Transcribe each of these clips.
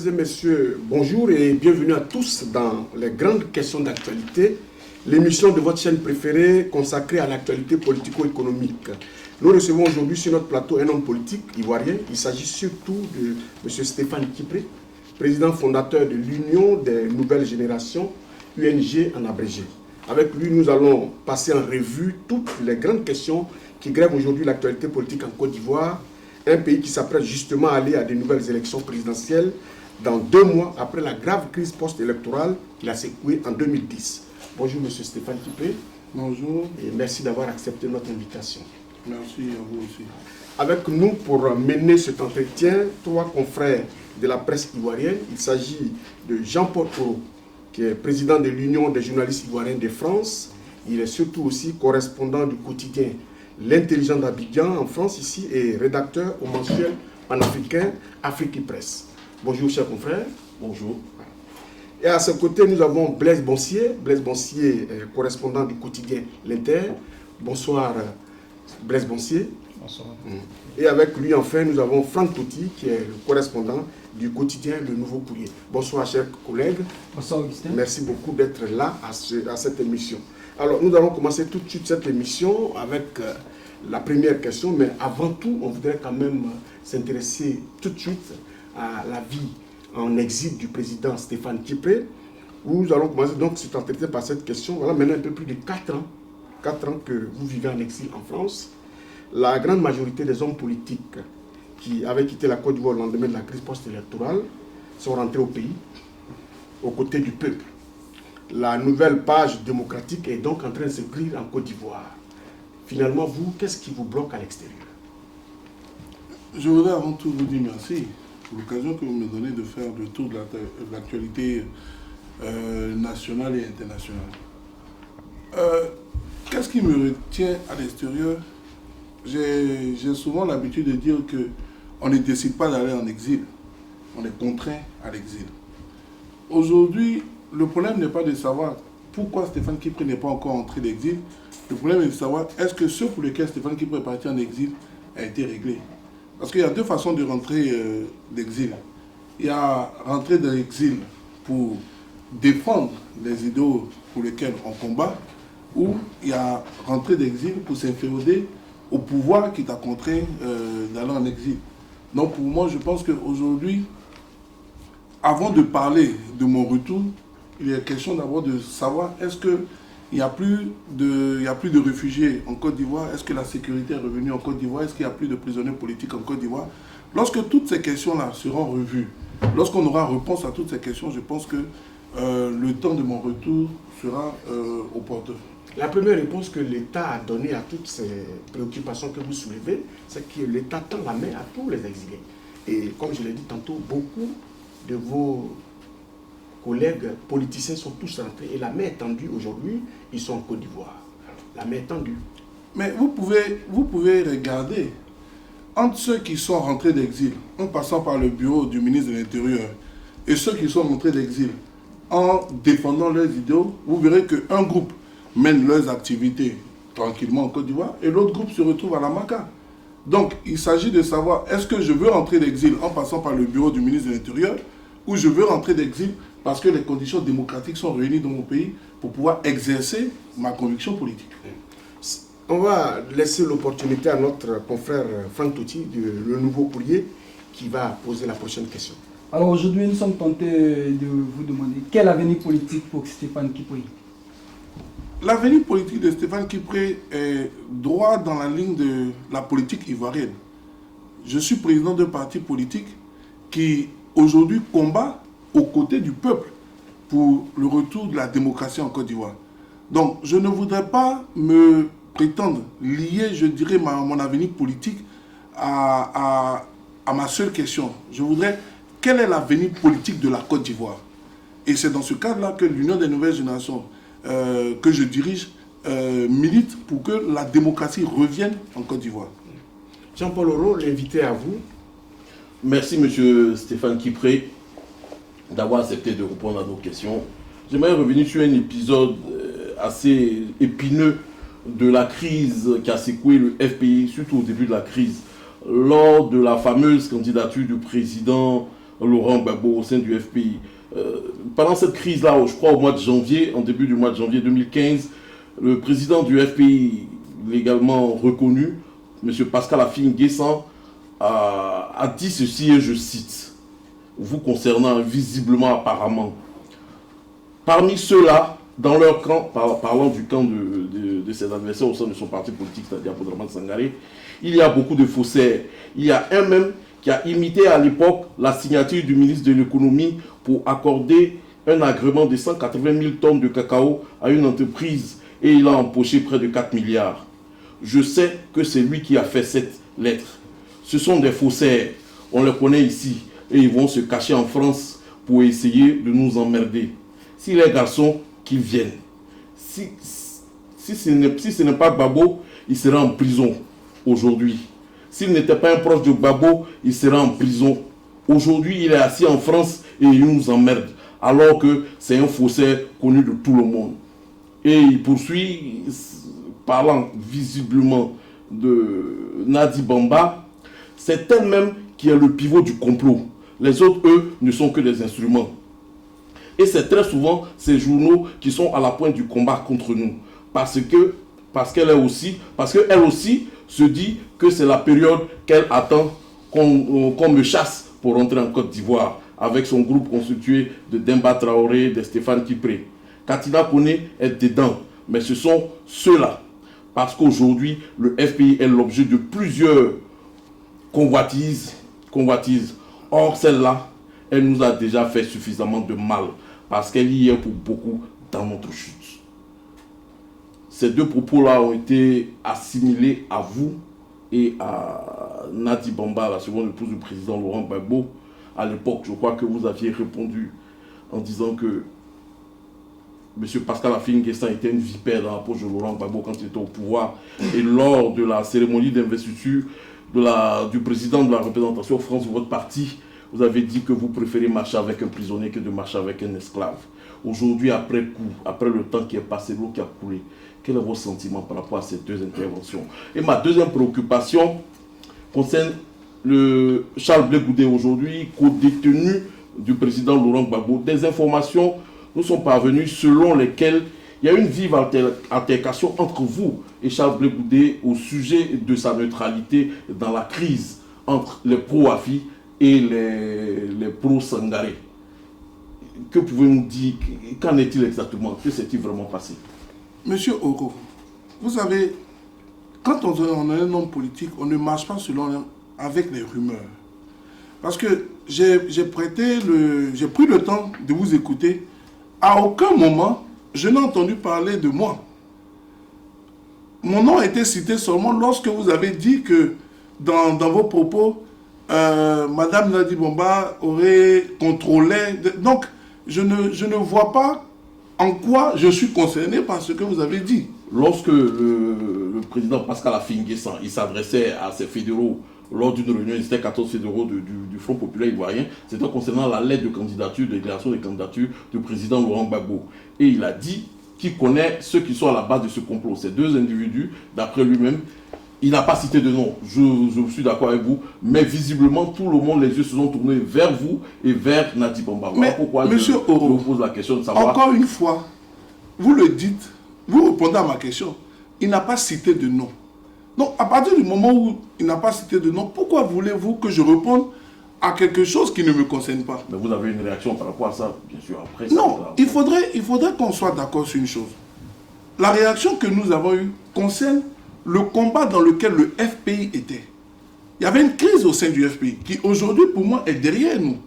et messieurs, bonjour et bienvenue à tous dans les grandes questions d'actualité, l'émission de votre chaîne préférée consacrée à l'actualité politico-économique. Nous recevons aujourd'hui sur notre plateau un homme politique ivoirien. Il s'agit surtout de M. Stéphane Kipré, président fondateur de l'Union des Nouvelles Générations, UNG en abrégé. Avec lui, nous allons passer en revue toutes les grandes questions qui grèvent aujourd'hui l'actualité politique en Côte d'Ivoire, un pays qui s'apprête justement à aller à de nouvelles élections présidentielles dans 2 mois après la grave crise post-électorale qu'il a secouée en 2010. Bonjour M. Stéphane Kipré. Bonjour. Et merci d'avoir accepté notre invitation. Merci à vous aussi. Avec nous pour mener cet entretien, 3 confrères de la presse ivoirienne. Il s'agit de Jean-Paul Oro, qui est président de l'Union des journalistes ivoiriens de France. Il est surtout aussi correspondant du quotidien L'Intelligent d'Abidjan en France ici et rédacteur au mensuel panafricain Afrique Presse. Bonjour chers confrères. Bonjour. Et à ses côtés, nous avons Blaise Boncier. Blaise Boncier, correspondant du quotidien L'Inter. Bonsoir Blaise Boncier. Bonsoir. Et avec lui, enfin, nous avons Franck Totti, qui est le correspondant du quotidien Le Nouveau Courrier. Bonsoir, chers collègues. Bonsoir, Augustin. Merci beaucoup d'être là à cette émission. Alors, nous allons commencer tout de suite cette émission avec la première question, mais avant tout, on voudrait quand même s'intéresser tout de suite à la vie en exil du président Stéphane Kipré. Nous allons commencer donc cet entretien par cette question. Voilà maintenant un peu plus de 4 ans que vous vivez en exil en France. La grande majorité des hommes politiques qui avaient quitté la Côte d'Ivoire au lendemain de la crise post-électorale sont rentrés au pays, aux côtés du peuple. La nouvelle page démocratique est donc en train de s'écrire en Côte d'Ivoire. Finalement, vous, qu'est-ce qui vous bloque à l'extérieur? Je voudrais avant tout vous dire merci pour l'occasion que vous me donnez de faire le tour de l'actualité nationale et internationale. Qu'est-ce qui me retient à l'extérieur? J'ai souvent l'habitude de dire qu'on ne décide pas d'aller en exil, on est contraint à l'exil. Aujourd'hui, le problème n'est pas de savoir pourquoi Stéphane Kipré n'est pas encore entré d'exil. Le problème est de savoir est-ce que ce pour lequel Stéphane Kipré est parti en exil a été réglé. Parce qu'il y a 2 façons de rentrer d'exil. Il y a rentrer de l'exil pour défendre les idéaux pour lesquels on combat, ou il y a rentrer d'exil pour s'inféoder au pouvoir qui t'a contraint d'aller en exil. Donc pour moi, je pense qu'aujourd'hui, avant de parler de mon retour, il est question d'abord de savoir est-ce qu'il n'y a plus de réfugiés en Côte d'Ivoire, est-ce que la sécurité est revenue en Côte d'Ivoire, est-ce qu'il n'y a plus de prisonniers politiques en Côte d'Ivoire. Lorsque toutes ces questions-là seront revues, lorsqu'on aura réponse à toutes ces questions, je pense que le temps de mon retour sera opportun. La première réponse que l'État a donnée à toutes ces préoccupations que vous soulevez, c'est que l'État tend la main à tous les exilés. Et comme je l'ai dit tantôt, beaucoup de vos collègues politiciens sont tous rentrés et la main est tendue aujourd'hui, ils sont en Côte d'Ivoire. La main est tendue. Mais vous pouvez regarder entre ceux qui sont rentrés d'exil en passant par le bureau du ministre de l'Intérieur et ceux qui sont rentrés d'exil en défendant leurs idéaux, vous verrez qu'un groupe mène leurs activités tranquillement en Côte d'Ivoire et l'autre groupe se retrouve à la Maca. Donc il s'agit de savoir est-ce que je veux rentrer d'exil en passant par le bureau du ministre de l'Intérieur ou je veux rentrer d'exil parce que les conditions démocratiques sont réunies dans mon pays pour pouvoir exercer ma conviction politique. On va laisser l'opportunité à notre confrère Franck Totti Le Nouveau Courrier qui va poser la prochaine question. Alors aujourd'hui, nous sommes tentés de vous demander quel avenir politique pour Stéphane Kipré? L'avenir politique de Stéphane Kipré est droit dans la ligne de la politique ivoirienne. Je suis président d'un parti politique qui aujourd'hui combat aux côtés du peuple pour le retour de la démocratie en Côte d'Ivoire. Donc je ne voudrais pas me prétendre lier, je dirais, mon avenir politique à ma seule question. Je voudrais, quel est l'avenir politique de la Côte d'Ivoire? Et c'est dans ce cadre-là que l'Union des Nouvelles Générations que je dirige milite pour que la démocratie revienne en Côte d'Ivoire. Jean-Paul Oro, l'invité à vous. Merci M. Stéphane Kipré d'avoir accepté de répondre à nos questions. J'aimerais revenir sur un épisode assez épineux de la crise qui a secoué le FPI, surtout au début de la crise, lors de la fameuse candidature du président Laurent Gbagbo au sein du FPI. Pendant cette crise-là, je crois au mois de janvier, en début du mois de janvier 2015, le président du FPI, légalement reconnu, M. Pascal Affi-N'Guessan, a dit ceci, et je cite, vous concernant visiblement apparemment. Parmi ceux-là, dans leur camp, parlant du camp de ses adversaires au sein de son parti politique, c'est-à-dire Abdourahmane Sangaré, il y a beaucoup de faussaires. Il y a un même qui a imité à l'époque la signature du ministre de l'économie pour accorder un agrément de 180 000 tonnes de cacao à une entreprise et il a empoché près de 4 milliards. Je sais que c'est lui qui a fait cette lettre. Ce sont des faussaires, on les connaît ici et ils vont se cacher en France pour essayer de nous emmerder. Si les garçons qu'ils viennent, si ce n'est pas Gbagbo, il sera en prison aujourd'hui. S'il n'était pas un proche de Gbagbo, il sera en prison. Aujourd'hui, il est assis en France et il nous emmerde. Alors que c'est un faussaire connu de tout le monde. Et il poursuit, parlant visiblement de Nadi Bamba, c'est elle-même qui est le pivot du complot. Les autres, eux, ne sont que des instruments. Et c'est très souvent ces journaux qui sont à la pointe du combat contre nous. Parce qu'elle aussi se dit que c'est la période qu'elle attend qu'on me chasse pour rentrer en Côte d'Ivoire avec son groupe constitué de Demba Traoré, de Stéphane Kipré. Katina Koné est dedans, mais ce sont ceux-là. Parce qu'aujourd'hui, le FPI est l'objet de plusieurs convoitises. Or, celle-là, elle nous a déjà fait suffisamment de mal parce qu'elle y est pour beaucoup dans notre chute. Ces deux propos-là ont été assimilés à vous et à Nadi Bamba, la seconde épouse du président Laurent Gbagbo. À l'époque, je crois que vous aviez répondu en disant que M. Pascal Affi-N'Guessan était une vipère dans la poche de Laurent Gbagbo quand il était au pouvoir. Et lors de la cérémonie d'investiture du président de la représentation France de votre parti, vous avez dit que vous préférez marcher avec un prisonnier que de marcher avec un esclave. Aujourd'hui, après le temps qui est passé, l'eau qui a coulé, quel est votre sentiment par rapport à ces deux interventions? Et ma deuxième préoccupation concerne le Charles Blé Goudé, aujourd'hui co-détenu du président Laurent Gbagbo. Des informations nous sont parvenues selon lesquelles il y a une vive altercation entre vous et Charles Blé Goudé au sujet de sa neutralité dans la crise entre les pro-Affi et les pro-Sangaré. Que pouvez-vous nous dire? Qu'en est-il exactement? Que s'est-il vraiment passé? Monsieur Oro, vous savez, quand on est un homme politique, on ne marche pas avec les rumeurs. Parce que j'ai pris le temps de vous écouter. À aucun moment, je n'ai entendu parler de moi. Mon nom a été cité seulement lorsque vous avez dit que dans vos propos, Madame Nadi Bamba aurait contrôlé. Donc, je ne vois pas en quoi je suis concerné par ce que vous avez dit. Lorsque le président Pascal Affi-N'Guessan, il s'adressait à ses fédéraux lors d'une réunion, il était 14 fédéraux du Front Populaire Ivoirien, c'était concernant la lettre de candidature, de déclaration de candidature du président Laurent Gbagbo. Et il a dit qu'il connaît ceux qui sont à la base de ce complot. Ces deux individus, d'après lui-même, il n'a pas cité de nom, je suis d'accord avec vous, mais visiblement tout le monde, les yeux se sont tournés vers vous et vers Nadi Bamba. Voilà pourquoi monsieur Oro, je vous pose la question de savoir... Encore une fois, vous le dites, vous répondez à ma question, il n'a pas cité de nom. Donc à partir du moment où il n'a pas cité de nom, pourquoi voulez-vous que je réponde à quelque chose qui ne me concerne pas? Mais vous avez une réaction par rapport à ça, bien sûr, après. Non, il faudrait qu'on soit d'accord sur une chose. La réaction que nous avons eue concerne le combat dans lequel le FPI était. Il y avait une crise au sein du FPI qui aujourd'hui pour moi est derrière nous.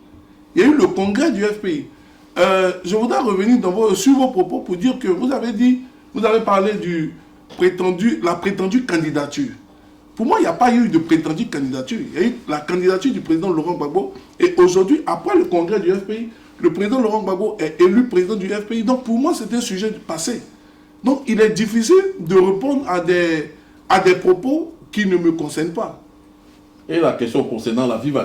Il y a eu le congrès du FPI. Je voudrais revenir sur vos propos pour dire que vous avez parlé de la prétendue candidature. Pour moi, il n'y a pas eu de prétendue candidature. Il y a eu la candidature du président Laurent Gbagbo. Et aujourd'hui, après le congrès du FPI, le président Laurent Gbagbo est élu président du FPI. Donc pour moi, c'est un sujet du passé. Donc il est difficile de répondre à des propos qui ne me concernent pas. Et la question concernant la vive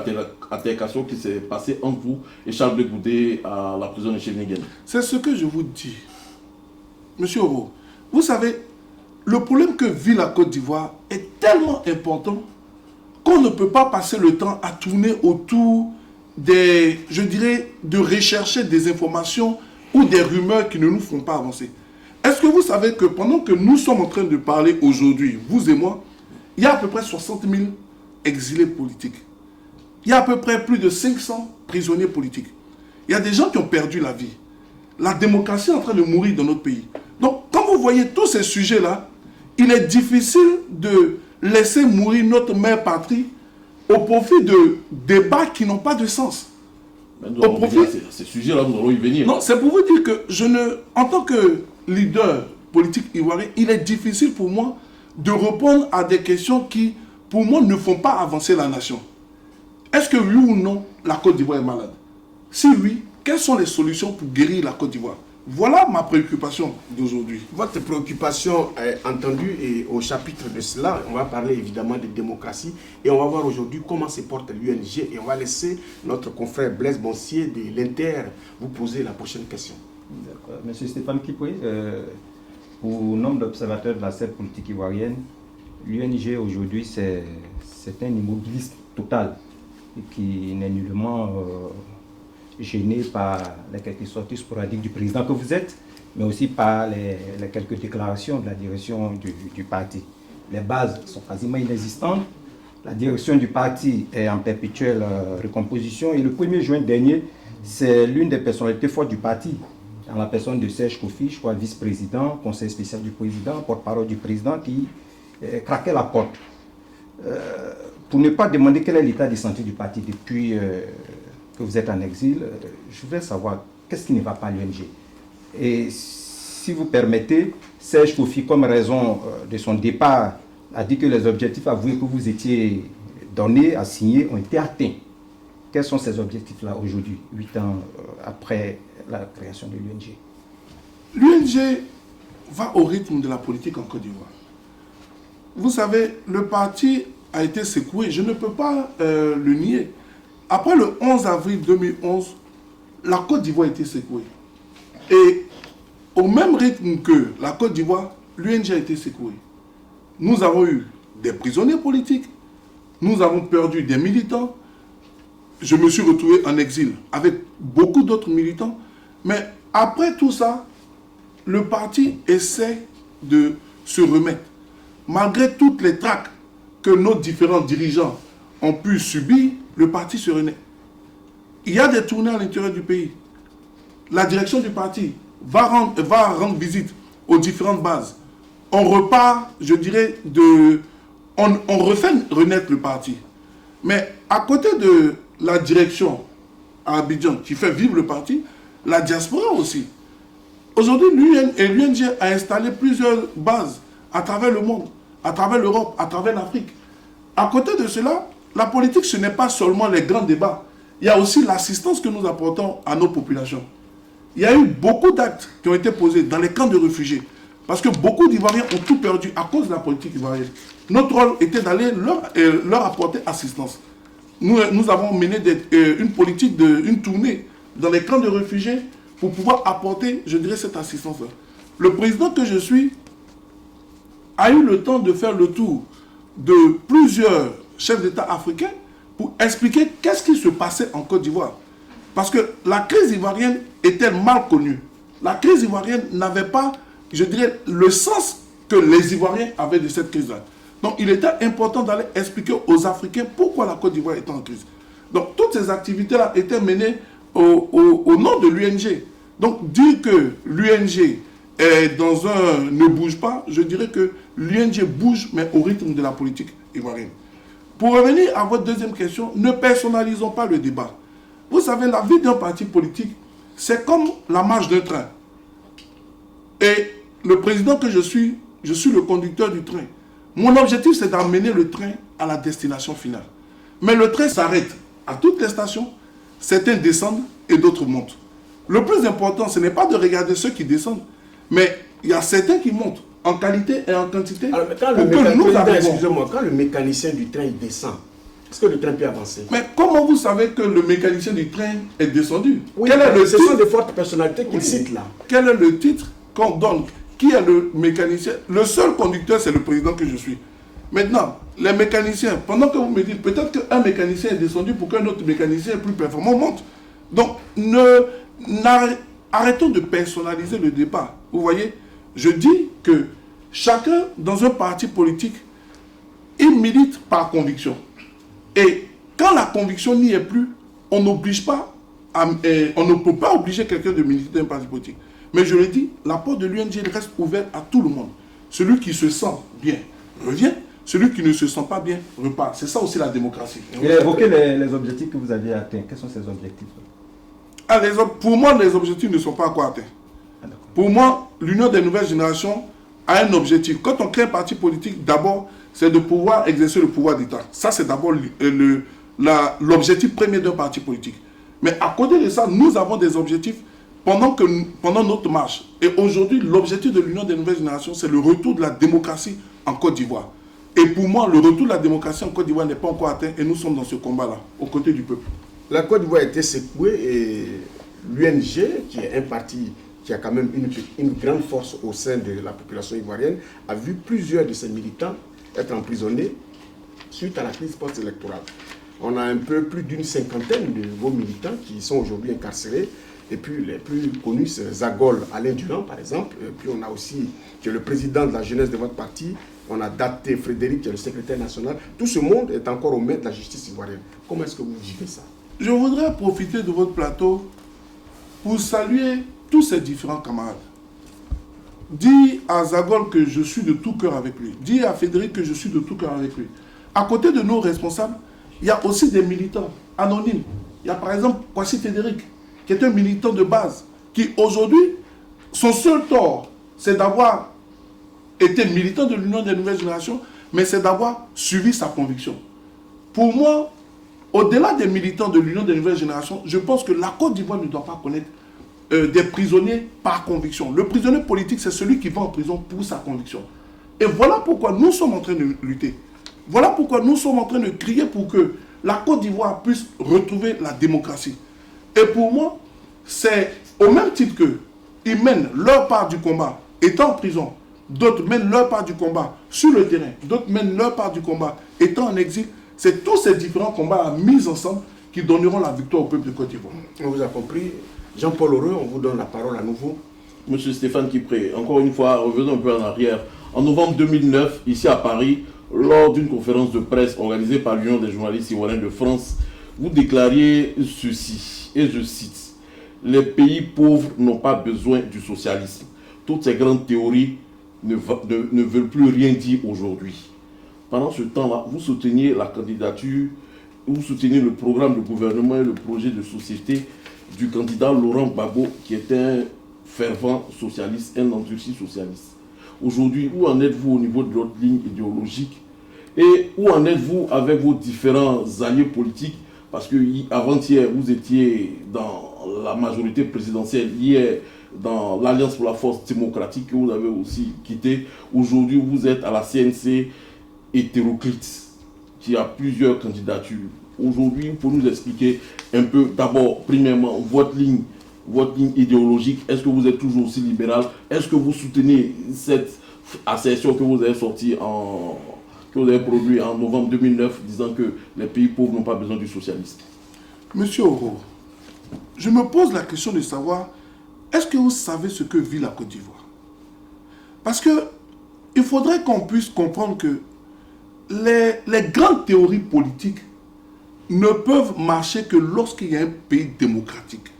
altercation qui s'est passée entre vous et Charles Blé Goudé à la prison de Scheveningen. C'est ce que je vous dis. Monsieur Oro, vous savez, le problème que vit la Côte d'Ivoire est tellement important qu'on ne peut pas passer le temps à tourner autour je dirais, de rechercher des informations ou des rumeurs qui ne nous font pas avancer. Est-ce que vous savez que pendant que nous sommes en train de parler aujourd'hui, vous et moi, il y a à peu près 60 000 exilés politiques. Il y a à peu près plus de 500 prisonniers politiques. Il y a des gens qui ont perdu la vie. La démocratie est en train de mourir dans notre pays. Donc, quand vous voyez tous ces sujets-là, il est difficile de laisser mourir notre mère patrie au profit de débats qui n'ont pas de sens. Au profit de ces sujets-là, nous allons y venir. Non, c'est pour vous dire que en tant que leader politique ivoirien, il est difficile pour moi de répondre à des questions qui, pour moi, ne font pas avancer la nation. Est-ce que oui ou non, la Côte d'Ivoire est malade? Si oui, quelles sont les solutions pour guérir la Côte d'Ivoire? Voilà ma préoccupation d'aujourd'hui. Votre préoccupation est entendue et au chapitre de cela, on va parler évidemment de démocratie et on va voir aujourd'hui comment se porte l'UNG et on va laisser notre confrère Blaise Boncier de l'Inter vous poser la prochaine question. D'accord. Monsieur Stéphane Kipré, pour nombre d'observateurs de la scène politique ivoirienne, l'UNG aujourd'hui c'est un immobilisme total et qui n'est nullement gêné par les quelques sorties sporadiques du président que vous êtes, mais aussi par les quelques déclarations de la direction du parti. Les bases sont quasiment inexistantes. La direction du parti est en perpétuelle recomposition et le 1er juin dernier, c'est l'une des personnalités fortes du parti, dans la personne de Serge Kofi, je crois vice-président, conseil spécial du président, porte-parole du président, qui craquait la porte. Pour ne pas demander quel est l'état de santé du parti depuis que vous êtes en exil, je voudrais savoir qu'est-ce qui ne va pas à l'UNG. Et si vous permettez, Serge Kofi, comme raison de son départ, a dit que les objectifs avoués que vous étiez donnés, assignés, ont été atteints. Quels sont ces objectifs-là aujourd'hui, 8 ans après la création de l'UNG? L'UNG va au rythme de la politique en Côte d'Ivoire. Vous savez, le parti a été secoué, je ne peux pas le nier. Après le 11 avril 2011, la Côte d'Ivoire a été secouée. Et au même rythme que la Côte d'Ivoire, l'UNG a été secouée. Nous avons eu des prisonniers politiques, nous avons perdu des militants. Je me suis retrouvé en exil avec beaucoup d'autres militants. Mais après tout ça, le parti essaie de se remettre. Malgré toutes les traques que nos différents dirigeants ont pu subir, le parti se renaît. Il y a des tournées à l'intérieur du pays. La direction du parti va rendre visite aux différentes bases. On repart, je dirais, on refait renaître le parti. Mais à côté de la direction à Abidjan qui fait vivre le parti, la diaspora aussi. Aujourd'hui, l'UNG a installé plusieurs bases à travers le monde, à travers l'Europe, à travers l'Afrique. À côté de cela, la politique, ce n'est pas seulement les grands débats. Il y a aussi l'assistance que nous apportons à nos populations. Il y a eu beaucoup d'actes qui ont été posés dans les camps de réfugiés. Parce que beaucoup d'Ivoiriens ont tout perdu à cause de la politique ivoirienne. Notre rôle était d'aller leur apporter assistance. Nous avons mené une politique, une tournée dans les camps de réfugiés pour pouvoir apporter, je dirais, cette assistance-là. Le président que je suis a eu le temps de faire le tour de plusieurs chefs d'État africains pour expliquer qu'est-ce qui se passait en Côte d'Ivoire. Parce que la crise ivoirienne était mal connue. La crise ivoirienne n'avait pas, je dirais, le sens que les Ivoiriens avaient de cette crise-là. Donc il était important d'aller expliquer aux Africains pourquoi la Côte d'Ivoire était en crise. Donc toutes ces activités-là étaient menées au nom de l'UNG. Donc dire que l'UNG ne bouge pas, je dirais que l'UNG bouge, mais au rythme de la politique ivoirienne. Pour revenir à votre deuxième question, ne personnalisons pas le débat. Vous savez, la vie d'un parti politique, c'est comme la marche d'un train. Et le président que je suis le conducteur du train. Mon objectif, c'est d'amener le train à la destination finale. Mais le train s'arrête à toutes les stations. Certains descendent et d'autres montent. Le plus important, ce n'est pas de regarder ceux qui descendent, mais il y a certains qui montent en qualité et en quantité. Alors, quand le mécanicien du train il descend, est-ce que le train peut avancer? Mais comment vous savez que le mécanicien du train est descendu? Oui, ce sont des fortes personnalités qu'il cite là. Quel est le titre qu'on donne? Qui est le mécanicien? Le seul conducteur, c'est le président que je suis. Maintenant, les mécaniciens, pendant que vous me dites, peut-être qu'un mécanicien est descendu pour qu'un autre mécanicien plus performant monte. Donc, arrêtons de personnaliser le débat. Vous voyez, je dis que chacun, dans un parti politique, il milite par conviction. Et quand la conviction n'y est plus, on n'oblige pas, on ne peut pas obliger quelqu'un de militer un parti politique. Mais je le dis, la porte de l'UNG reste ouverte à tout le monde. Celui qui se sent bien revient, celui qui ne se sent pas bien repart. C'est ça aussi la démocratie. Et évoquez les objectifs que vous aviez atteints. Quels sont ces objectifs? Pour moi, les objectifs ne sont pas encore atteints. Pour moi, l'Union des nouvelles générations a un objectif. Quand on crée un parti politique, d'abord, c'est de pouvoir exercer le pouvoir d'État. Ça, c'est d'abord l'objectif premier d'un parti politique. Mais à côté de ça, nous avons des objectifs pendant notre marche. Et aujourd'hui, l'objectif de l'Union des nouvelles générations, c'est le retour de la démocratie en Côte d'Ivoire. Et pour moi, le retour de la démocratie en Côte d'Ivoire n'est pas encore atteint et nous sommes dans ce combat-là, aux côtés du peuple. La Côte d'Ivoire a été secouée et l'UNG, qui est un parti qui a quand même une grande force au sein de la population ivoirienne, a vu plusieurs de ses militants être emprisonnés suite à la crise post-électorale. On a un peu plus d'une cinquantaine de vos militants qui sont aujourd'hui incarcérés. Et puis les plus connus, c'est Zagol Alain Durand, par exemple. Et puis on a aussi, qui est le président de la jeunesse de votre parti. On a Daté Frédéric, qui est le secrétaire national. Tout ce monde est encore au maître de la justice ivoirienne. Comment est-ce que vous vivez ça? Je voudrais profiter de votre plateau pour saluer tous ces différents camarades. Dis à Zagol que je suis de tout cœur avec lui. Dis à Frédéric que je suis de tout cœur avec lui. À côté de nos responsables, il y a aussi des militants anonymes. Il y a par exemple Kwasi Frédéric, qui est un militant de base, qui aujourd'hui, son seul tort, c'est d'avoir été militant de l'Union des nouvelles générations, mais c'est d'avoir suivi sa conviction. Pour moi, au-delà des militants de l'Union des nouvelles générations, je pense que la Côte d'Ivoire ne doit pas connaître des prisonniers par conviction. Le prisonnier politique, c'est celui qui va en prison pour sa conviction. Et voilà pourquoi nous sommes en train de lutter. Voilà pourquoi nous sommes en train de crier pour que la Côte d'Ivoire puisse retrouver la démocratie. Et pour moi, c'est au même titre qu'ils mènent leur part du combat étant en prison, d'autres mènent leur part du combat sur le terrain, d'autres mènent leur part du combat étant en exil. C'est tous ces différents combats mis ensemble qui donneront la victoire au peuple de Côte d'Ivoire. On vous a compris. Jean-Paul Heureux, on vous donne la parole à nouveau. Monsieur Stéphane Kipré, encore une fois, revenons un peu en arrière. En novembre 2009, ici à Paris, lors d'une conférence de presse organisée par l'Union des journalistes ivoiriens de France, vous déclariez ceci, et je cite, « Les pays pauvres n'ont pas besoin du socialisme. Toutes ces grandes théories ne veulent plus rien dire aujourd'hui. » Pendant ce temps-là, vous souteniez la candidature, vous souteniez le programme de gouvernement et le projet de société du candidat Laurent Gbagbo, qui est un fervent socialiste, un endurci socialiste. Aujourd'hui, où en êtes-vous au niveau de votre ligne idéologique et où en êtes-vous avec vos différents alliés politiques? Parce que avant-hier, vous étiez dans la majorité présidentielle, hier dans l'Alliance pour la force démocratique que vous avez aussi quitté. Aujourd'hui, vous êtes à la CNC hétéroclite, qui a plusieurs candidatures. Aujourd'hui, pour nous expliquer un peu, d'abord, premièrement, votre ligne idéologique. Est-ce que vous êtes toujours aussi libéral? Est-ce que vous soutenez cette assertion que vous avez sortie que vous avez produite en novembre 2009, disant que les pays pauvres n'ont pas besoin du socialisme? Monsieur Oro, je me pose la question de savoir, est-ce que vous savez ce que vit la Côte d'Ivoire? Parce que il faudrait qu'on puisse comprendre que les grandes théories politiques ne peuvent marcher que lorsqu'il y a un pays démocratique.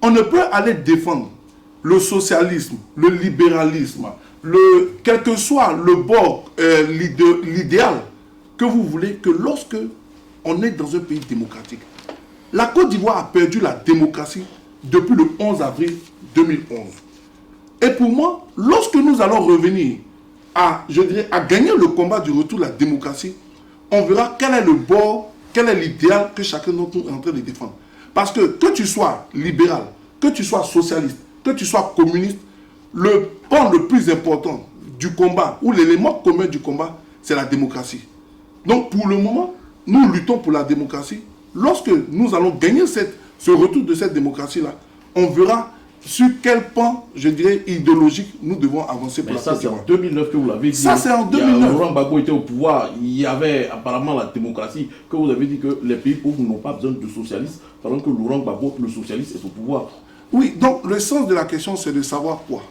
On ne peut aller défendre le socialisme, le libéralisme, quel que soit le bord, l'idéal que vous voulez, que lorsque on est dans un pays démocratique. La Côte d'Ivoire a perdu la démocratie depuis le 11 avril 2011. Et pour moi, lorsque nous allons revenir à gagner le combat du retour de la démocratie, on verra quel est le bord, quel est l'idéal que chacun d'entre nous est en train de défendre. Parce que tu sois libéral, que tu sois socialiste, que tu sois communiste, le point le plus important du combat, ou l'élément commun du combat, c'est la démocratie. Donc pour le moment, nous luttons pour la démocratie. Lorsque nous allons gagner ce retour de cette démocratie-là, on verra sur quel pan, je dirais, idéologique, nous devons avancer pour Mais la ça, Côte c'est en d'Ivoire. 2009 que vous l'avez dit. Ça, c'est en 2009. Laurent Gbagbo était au pouvoir. Il y avait apparemment la démocratie. Que vous avez dit que les pays pauvres n'ont pas besoin de socialistes, pendant que Laurent Gbagbo, le socialiste, est au pouvoir. Oui, donc le sens de la question, c'est de savoir quoi.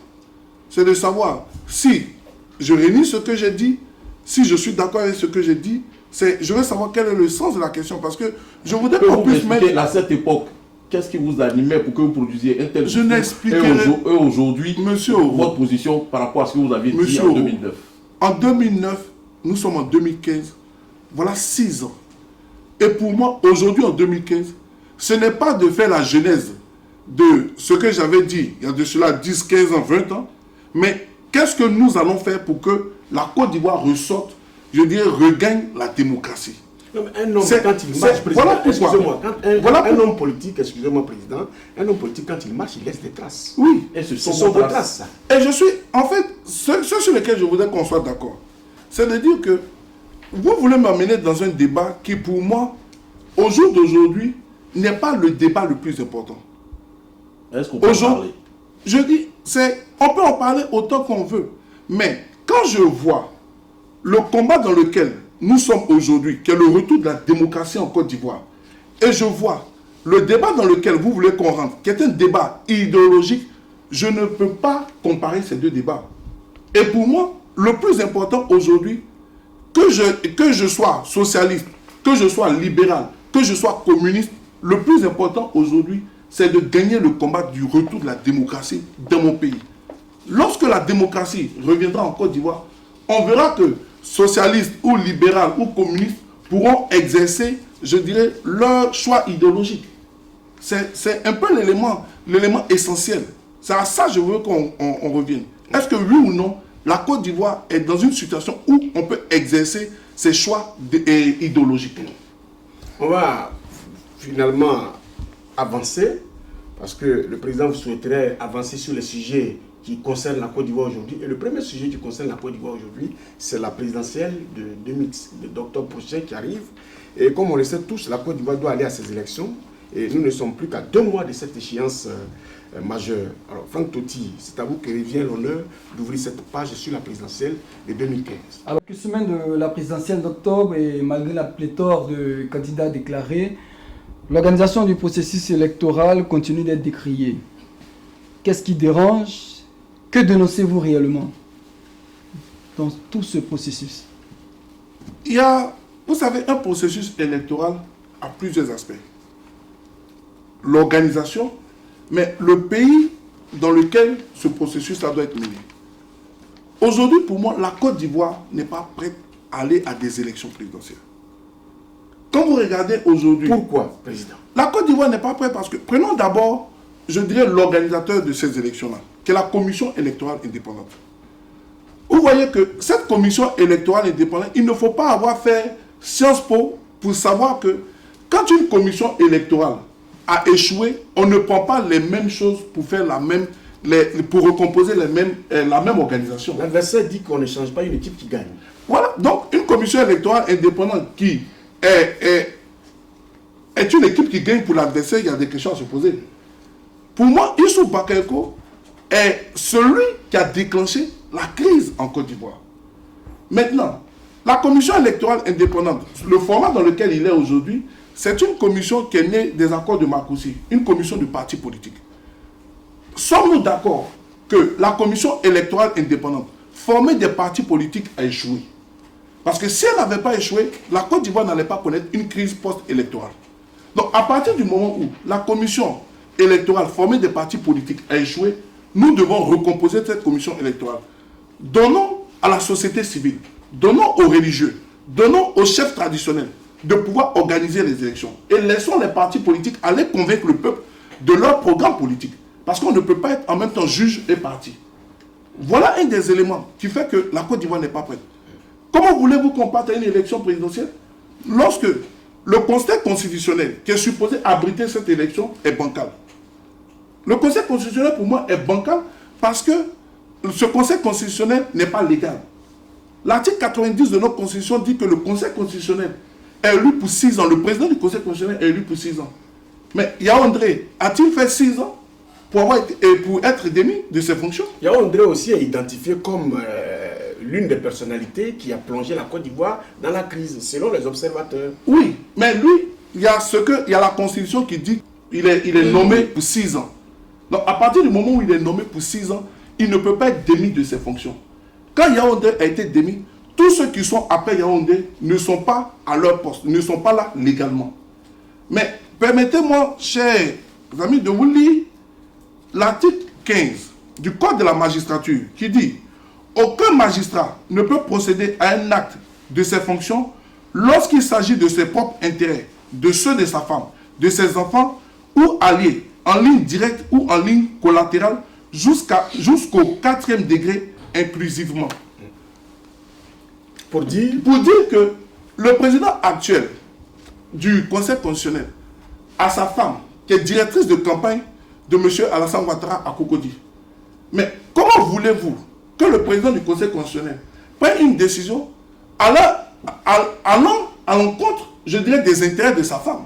C'est de savoir si je réunis ce que j'ai dit, si je suis d'accord avec ce que j'ai dit, je veux savoir quel est le sens de la question, parce que je voudrais qu'on puisse mettre... À cette époque, qu'est-ce qui vous animait pour que vous produisiez un tel... Je n'expliquerai... Et aujourd'hui, votre Monsieur, position par rapport à ce que vous aviez dit en 2009. En 2009, nous sommes en 2015, voilà 6 ans. Et pour moi, aujourd'hui en 2015, ce n'est pas de faire la genèse de ce que j'avais dit il y a de cela 10, 15 ans, 20 ans, mais qu'est-ce que nous allons faire pour que la Côte d'Ivoire ressorte, je dirais, regagne la démocratie. Non, mais un homme, quand il marche, voilà excusez-moi, un homme politique, excusez-moi, président, un homme politique, quand il marche, il laisse des traces. Oui, et ce sont des traces. Ça. Et je suis, en fait, ce sur lequel je voudrais qu'on soit d'accord, c'est de dire que vous voulez m'amener dans un débat qui, pour moi, au jour d'aujourd'hui, n'est pas le débat le plus important. Est-ce qu'on peut en parler? Je dis, on peut en parler autant qu'on veut, mais quand je vois le combat dans lequel nous sommes aujourd'hui, qui est le retour de la démocratie en Côte d'Ivoire, et je vois le débat dans lequel vous voulez qu'on rentre, qui est un débat idéologique, je ne peux pas comparer ces deux débats. Et pour moi, le plus important aujourd'hui, que je sois socialiste, que je sois libéral, que je sois communiste, le plus important aujourd'hui, c'est de gagner le combat du retour de la démocratie dans mon pays. Lorsque la démocratie reviendra en Côte d'Ivoire, on verra que socialistes ou libéraux ou communistes pourront exercer, je dirais, leur choix idéologique. C'est un peu l'élément essentiel. C'est à ça que je veux qu'on revienne. Est-ce que oui ou non, la Côte d'Ivoire est dans une situation où on peut exercer ses choix idéologiques? On va finalement avancer, parce que le président vous souhaiterait avancer sur les sujets qui concernent la Côte d'Ivoire aujourd'hui. Et le premier sujet qui concerne la Côte d'Ivoire aujourd'hui, c'est la présidentielle d'octobre prochain qui arrive. Et comme on le sait tous, la Côte d'Ivoire doit aller à ces élections. Et nous ne sommes plus qu'à 2 mois de cette échéance majeure. Alors, Franck Totti, c'est à vous que revient l'honneur d'ouvrir cette page sur la présidentielle de 2015. Alors, quelques semaines de la présidentielle d'octobre, et malgré la pléthore de candidats déclarés, l'organisation du processus électoral continue d'être décriée. Qu'est-ce qui dérange? Que dénoncez-vous réellement dans tout ce processus? Il y a, vous savez, un processus électoral a plusieurs aspects. L'organisation, mais le pays dans lequel ce processus doit être mené. Aujourd'hui, pour moi, la Côte d'Ivoire n'est pas prête à aller à des élections présidentielles. Quand vous regardez aujourd'hui... Pourquoi, président? La Côte d'Ivoire n'est pas prête parce que... Prenons d'abord, je dirais, l'organisateur de ces élections-là, qui est la commission électorale indépendante. Vous voyez que cette commission électorale indépendante, il ne faut pas avoir fait Sciences Po pour savoir que quand une commission électorale a échoué, on ne prend pas les mêmes choses pour faire pour recomposer la même organisation. L'adversaire dit qu'on ne change pas une équipe qui gagne. Voilà, donc une commission électorale indépendante qui est une équipe qui gagne pour l'adversaire, il y a des questions à se poser. Pour moi, Issou Bakayoko est celui qui a déclenché la crise en Côte d'Ivoire. Maintenant, la commission électorale indépendante, le format dans lequel il est aujourd'hui, c'est une commission qui est née des accords de Marcoussis, une commission de partis politiques. Sommes-nous d'accord que la commission électorale indépendante, formée des partis politiques, a échoué? Parce que si elle n'avait pas échoué, la Côte d'Ivoire n'allait pas connaître une crise post-électorale. Donc, à partir du moment où la commission électorale formée des partis politiques a échoué, nous devons recomposer cette commission électorale. Donnons à la société civile, donnons aux religieux, donnons aux chefs traditionnels de pouvoir organiser les élections. Et laissons les partis politiques aller convaincre le peuple de leur programme politique. Parce qu'on ne peut pas être en même temps juge et parti. Voilà un des éléments qui fait que la Côte d'Ivoire n'est pas prête. Comment voulez-vous qu'on parte à une élection présidentielle lorsque le Conseil constitutionnel qui est supposé abriter cette élection est bancal? Le Conseil constitutionnel, pour moi, est bancal parce que ce Conseil constitutionnel n'est pas légal. L'article 90 de notre Constitution dit que le Conseil constitutionnel est élu pour 6 ans. Le président du Conseil constitutionnel est élu pour 6 ans. Mais Yaoundé a-t-il fait 6 ans pour être démis de ses fonctions. Yaoundé aussi est identifié comme l'une des personnalités qui a plongé la Côte d'Ivoire dans la crise, selon les observateurs. Oui, mais lui, il y a la Constitution qui dit qu'il est nommé pour 6 ans. Donc, à partir du moment où il est nommé pour 6 ans, il ne peut pas être démis de ses fonctions. Quand Yaoundé a été démis, tous ceux qui sont après Yaoundé ne sont pas à leur poste, ne sont pas là légalement. Mais permettez-moi, chers amis, de vous lire l'article 15 du Code de la magistrature qui dit « Aucun magistrat ne peut procéder à un acte de ses fonctions lorsqu'il s'agit de ses propres intérêts, de ceux de sa femme, de ses enfants ou alliés, en ligne directe ou en ligne collatérale, jusqu'au 4e degré inclusivement. » Pour dire que le président actuel du Conseil constitutionnel a sa femme, qui est directrice de campagne de M. Alassane Ouattara à Cocody. Mais comment voulez-vous que le président du Conseil constitutionnel prenne une décision allant à l'encontre, je dirais, des intérêts de sa femme?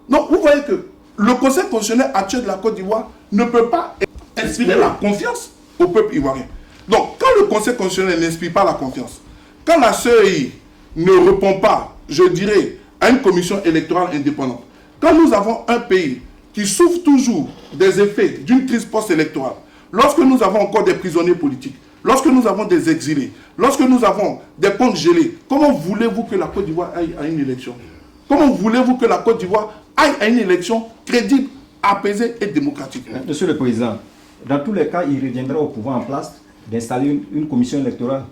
Donc, vous voyez que le Conseil constitutionnel actuel de la Côte d'Ivoire ne peut pas inspirer la confiance au peuple ivoirien. Donc, quand le Conseil constitutionnel n'inspire pas la confiance, quand la CEI ne répond pas, je dirais, à une commission électorale indépendante, quand nous avons un pays qui souffre toujours des effets d'une crise post-électorale, lorsque nous avons encore des prisonniers politiques, lorsque nous avons des exilés, lorsque nous avons des comptes gelés, comment voulez-vous que la Côte d'Ivoire aille à une élection? Comment voulez-vous que la Côte d'Ivoire aille à une élection crédible, apaisée et démocratique? Monsieur le Président, dans tous les cas, il reviendra au pouvoir en place d'installer une commission électorale.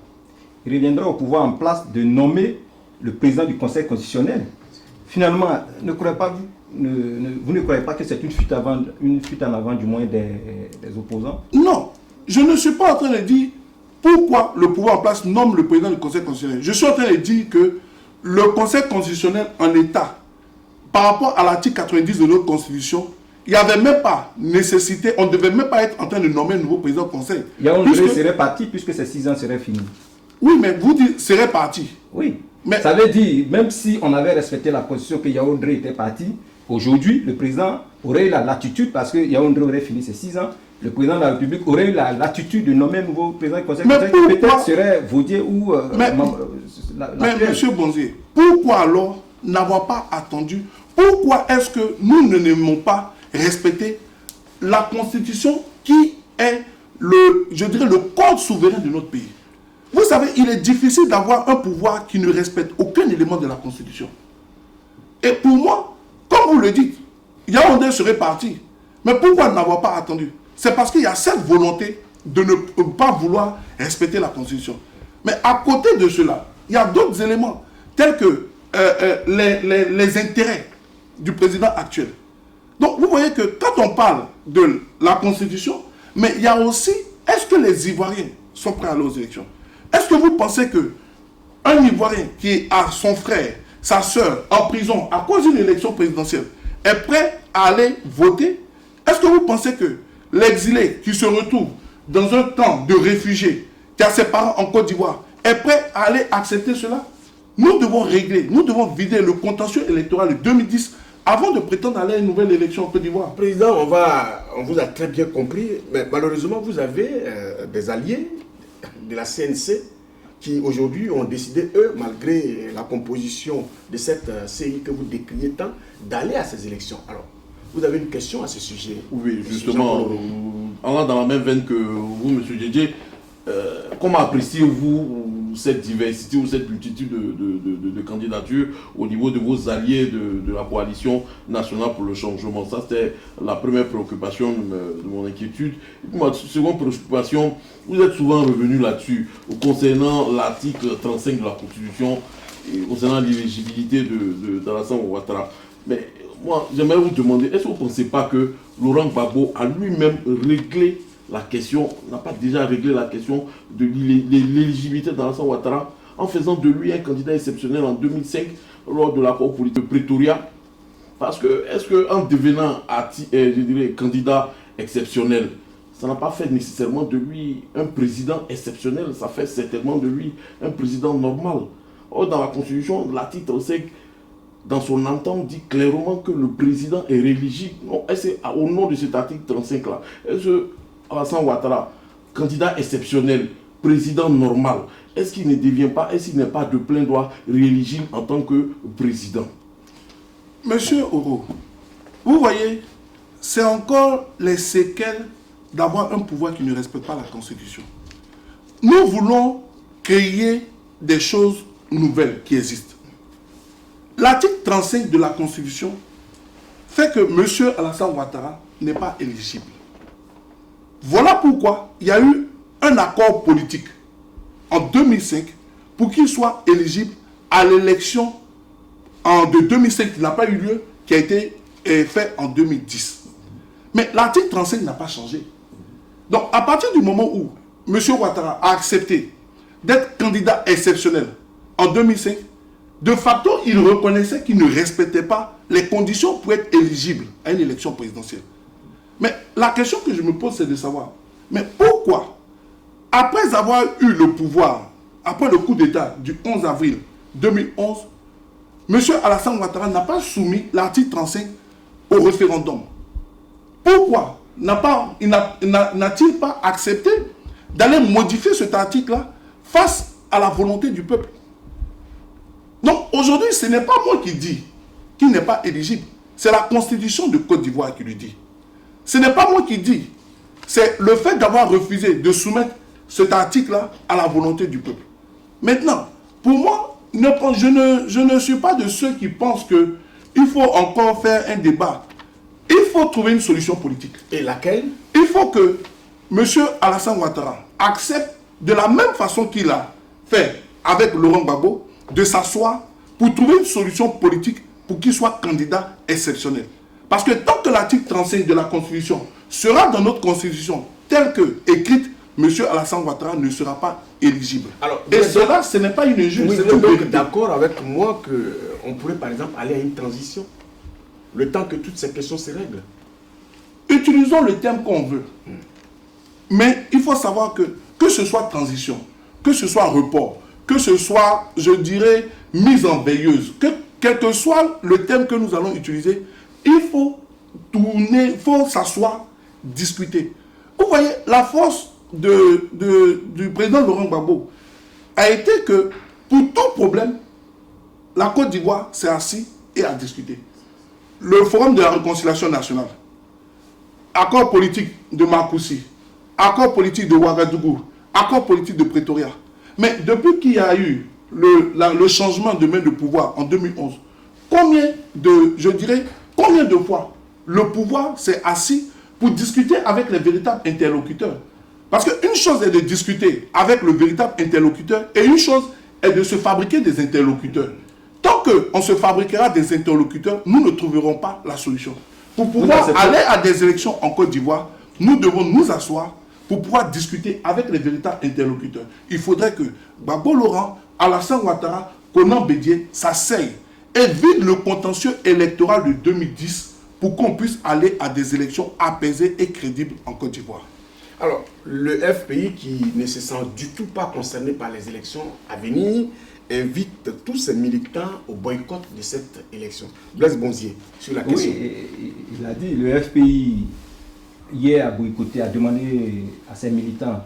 Il reviendra au pouvoir en place de nommer le président du Conseil constitutionnel. Finalement, vous ne croyez pas que c'est une fuite en avant du moins des opposants? Non, je ne suis pas en train de dire pourquoi le pouvoir en place nomme le président du Conseil constitutionnel. Je suis en train de dire que le Conseil constitutionnel en état, par rapport à l'article 90 de notre Constitution, il n'y avait même pas nécessité, on ne devait même pas être en train de nommer un nouveau président du Conseil. Yaoundé serait parti puisque ces 6 ans seraient finis. Oui, mais vous dites serait parti. Oui, mais ça veut dire, même si on avait respecté la constitution que Yaoundé était parti, aujourd'hui, le président aurait eu la latitude, parce que Yaoundé aurait fini ses 6 ans, le président de la République aurait eu la latitude de nommer un nouveau président du Conseil constitutionnel qui peut-être serait Vaudier ou... mais monsieur Bonzier, pourquoi alors n'avoir pas attendu? Pourquoi est-ce que nous ne n'aimons pas respecter la Constitution qui est je dirais, le code souverain de notre pays? Vous savez, il est difficile d'avoir un pouvoir qui ne respecte aucun élément de la Constitution. Et pour moi, comme vous le dites, Yaoundé serait parti. Mais pourquoi n'avoir pas attendu? C'est parce qu'il y a cette volonté de ne pas vouloir respecter la Constitution. Mais à côté de cela, il y a d'autres éléments, tels que les intérêts du président actuel. Donc vous voyez que quand on parle de la Constitution, mais il y a aussi, est-ce que les Ivoiriens sont prêts à aller aux élections? Est-ce que vous pensez qu'un Ivoirien qui a son frère, sa soeur en prison à cause d'une élection présidentielle est prêt à aller voter? Est-ce que vous pensez que l'exilé qui se retrouve dans un camp de réfugiés, qui a ses parents en Côte d'Ivoire, est prêt à aller accepter cela? Nous devons régler, nous devons vider le contentieux électoral de 2010 avant de prétendre aller à une nouvelle élection en Côte d'Ivoire. Président, on vous a très bien compris, mais malheureusement, vous avez des alliés de la CNC qui aujourd'hui ont décidé, eux, malgré la composition de cette CI que vous décriez tant, d'aller à ces élections. Alors, vous avez une question à ce sujet? Oui, justement, allant dans la même veine que vous, M. Djedje, comment appréciez-vous cette diversité ou cette multitude de candidatures au niveau de vos alliés de la coalition nationale pour le changement? Ça, c'était la première préoccupation de mon inquiétude. Et ma seconde préoccupation, vous êtes souvent revenu là-dessus, concernant l'article 35 de la Constitution, et concernant l'éligibilité d'Alassane Ouattara. Mais moi, j'aimerais vous demander, est-ce que vous ne pensez pas que Laurent Gbagbo a lui-même réglé la question, n'a pas déjà réglé la question de l'éligibilité d'Alassane Ouattara en faisant de lui un candidat exceptionnel en 2005 lors de l'accord politique de Pretoria? Parce que, est-ce qu'en devenant, je dirais, candidat exceptionnel, ça n'a pas fait nécessairement de lui un président exceptionnel, ça fait certainement de lui un président normal? Or, dans la Constitution, l'article 35 dans son entente, dit clairement que le président est rééligible. C'est au nom de cet article 35-là. Est-ce que Alassane Ouattara, candidat exceptionnel, président normal, est-ce qu'il ne devient pas, est-ce qu'il n'est pas de plein droit rééligible en tant que président? Monsieur Oro, vous voyez, c'est encore les séquelles d'avoir un pouvoir qui ne respecte pas la Constitution. Nous voulons créer des choses nouvelles qui existent. L'article 35 de la Constitution fait que M. Alassane Ouattara n'est pas éligible. Voilà pourquoi il y a eu un accord politique en 2005 pour qu'il soit éligible à l'élection de 2005 qui n'a pas eu lieu, qui a été fait en 2010. Mais l'article 35 n'a pas changé. Donc à partir du moment où M. Ouattara a accepté d'être candidat exceptionnel en 2005, de facto, il reconnaissait qu'il ne respectait pas les conditions pour être éligible à une élection présidentielle. Mais la question que je me pose, c'est de savoir, mais pourquoi, après avoir eu le pouvoir, après le coup d'État du 11 avril 2011, M. Alassane Ouattara n'a pas soumis l'article 35 au référendum? Pourquoi n'a-t-il pas accepté d'aller modifier cet article-là face à la volonté du peuple? Donc aujourd'hui, ce n'est pas moi qui dis qu'il n'est pas éligible. C'est la Constitution de Côte d'Ivoire qui lui dit. Ce n'est pas moi qui dis. C'est le fait d'avoir refusé de soumettre cet article-là à la volonté du peuple. Maintenant, pour moi, je ne suis pas de ceux qui pensent qu'il faut encore faire un débat. Il faut trouver une solution politique. Et laquelle? Il faut que M. Alassane Ouattara accepte de la même façon qu'il a fait avec Laurent Gbagbo, de s'asseoir pour trouver une solution politique pour qu'il soit candidat exceptionnel. Parce que tant que l'article 35 de la Constitution sera dans notre Constitution telle que écrite, M. Alassane Ouattara ne sera pas éligible. Alors, et cela, ce n'est pas une injustice. Vous êtes donc d'accord avec moi qu'on pourrait par exemple aller à une transition, le temps que toutes ces questions se règlent? Utilisons le terme qu'on veut. Mais il faut savoir que ce soit transition, que ce soit report, que ce soit, je dirais, mise en veilleuse, quel que soit le thème que nous allons utiliser, il faut tourner, il faut s'asseoir, discuter. Vous voyez, la force du président Laurent Gbagbo a été que, pour tout problème, la Côte d'Ivoire s'est assise et a discuté. Le Forum de la réconciliation nationale, accord politique de Marcoussis, accord politique de Ouagadougou, accord politique de Pretoria. Mais depuis qu'il y a eu le changement de main de pouvoir en 2011, combien de fois le pouvoir s'est assis pour discuter avec les véritables interlocuteurs? Parce qu'une chose est de discuter avec le véritable interlocuteur et une chose est de se fabriquer des interlocuteurs. Tant qu'on se fabriquera des interlocuteurs, nous ne trouverons pas la solution. Pour pouvoir aller à des élections en Côte d'Ivoire, nous devons nous asseoir pour pouvoir discuter avec les véritables interlocuteurs. Il faudrait que Gbagbo Laurent, Alassane Ouattara, Konan Bédié s'asseyent et vident le contentieux électoral de 2010 pour qu'on puisse aller à des élections apaisées et crédibles en Côte d'Ivoire. Alors, le FPI, qui ne se sent du tout pas concerné par les élections à venir, invite tous ses militants au boycott de cette élection. Blaise Bonzier, sur la question. Oui, il a dit, le FPI, hier, a boycotté, a demandé à ses militants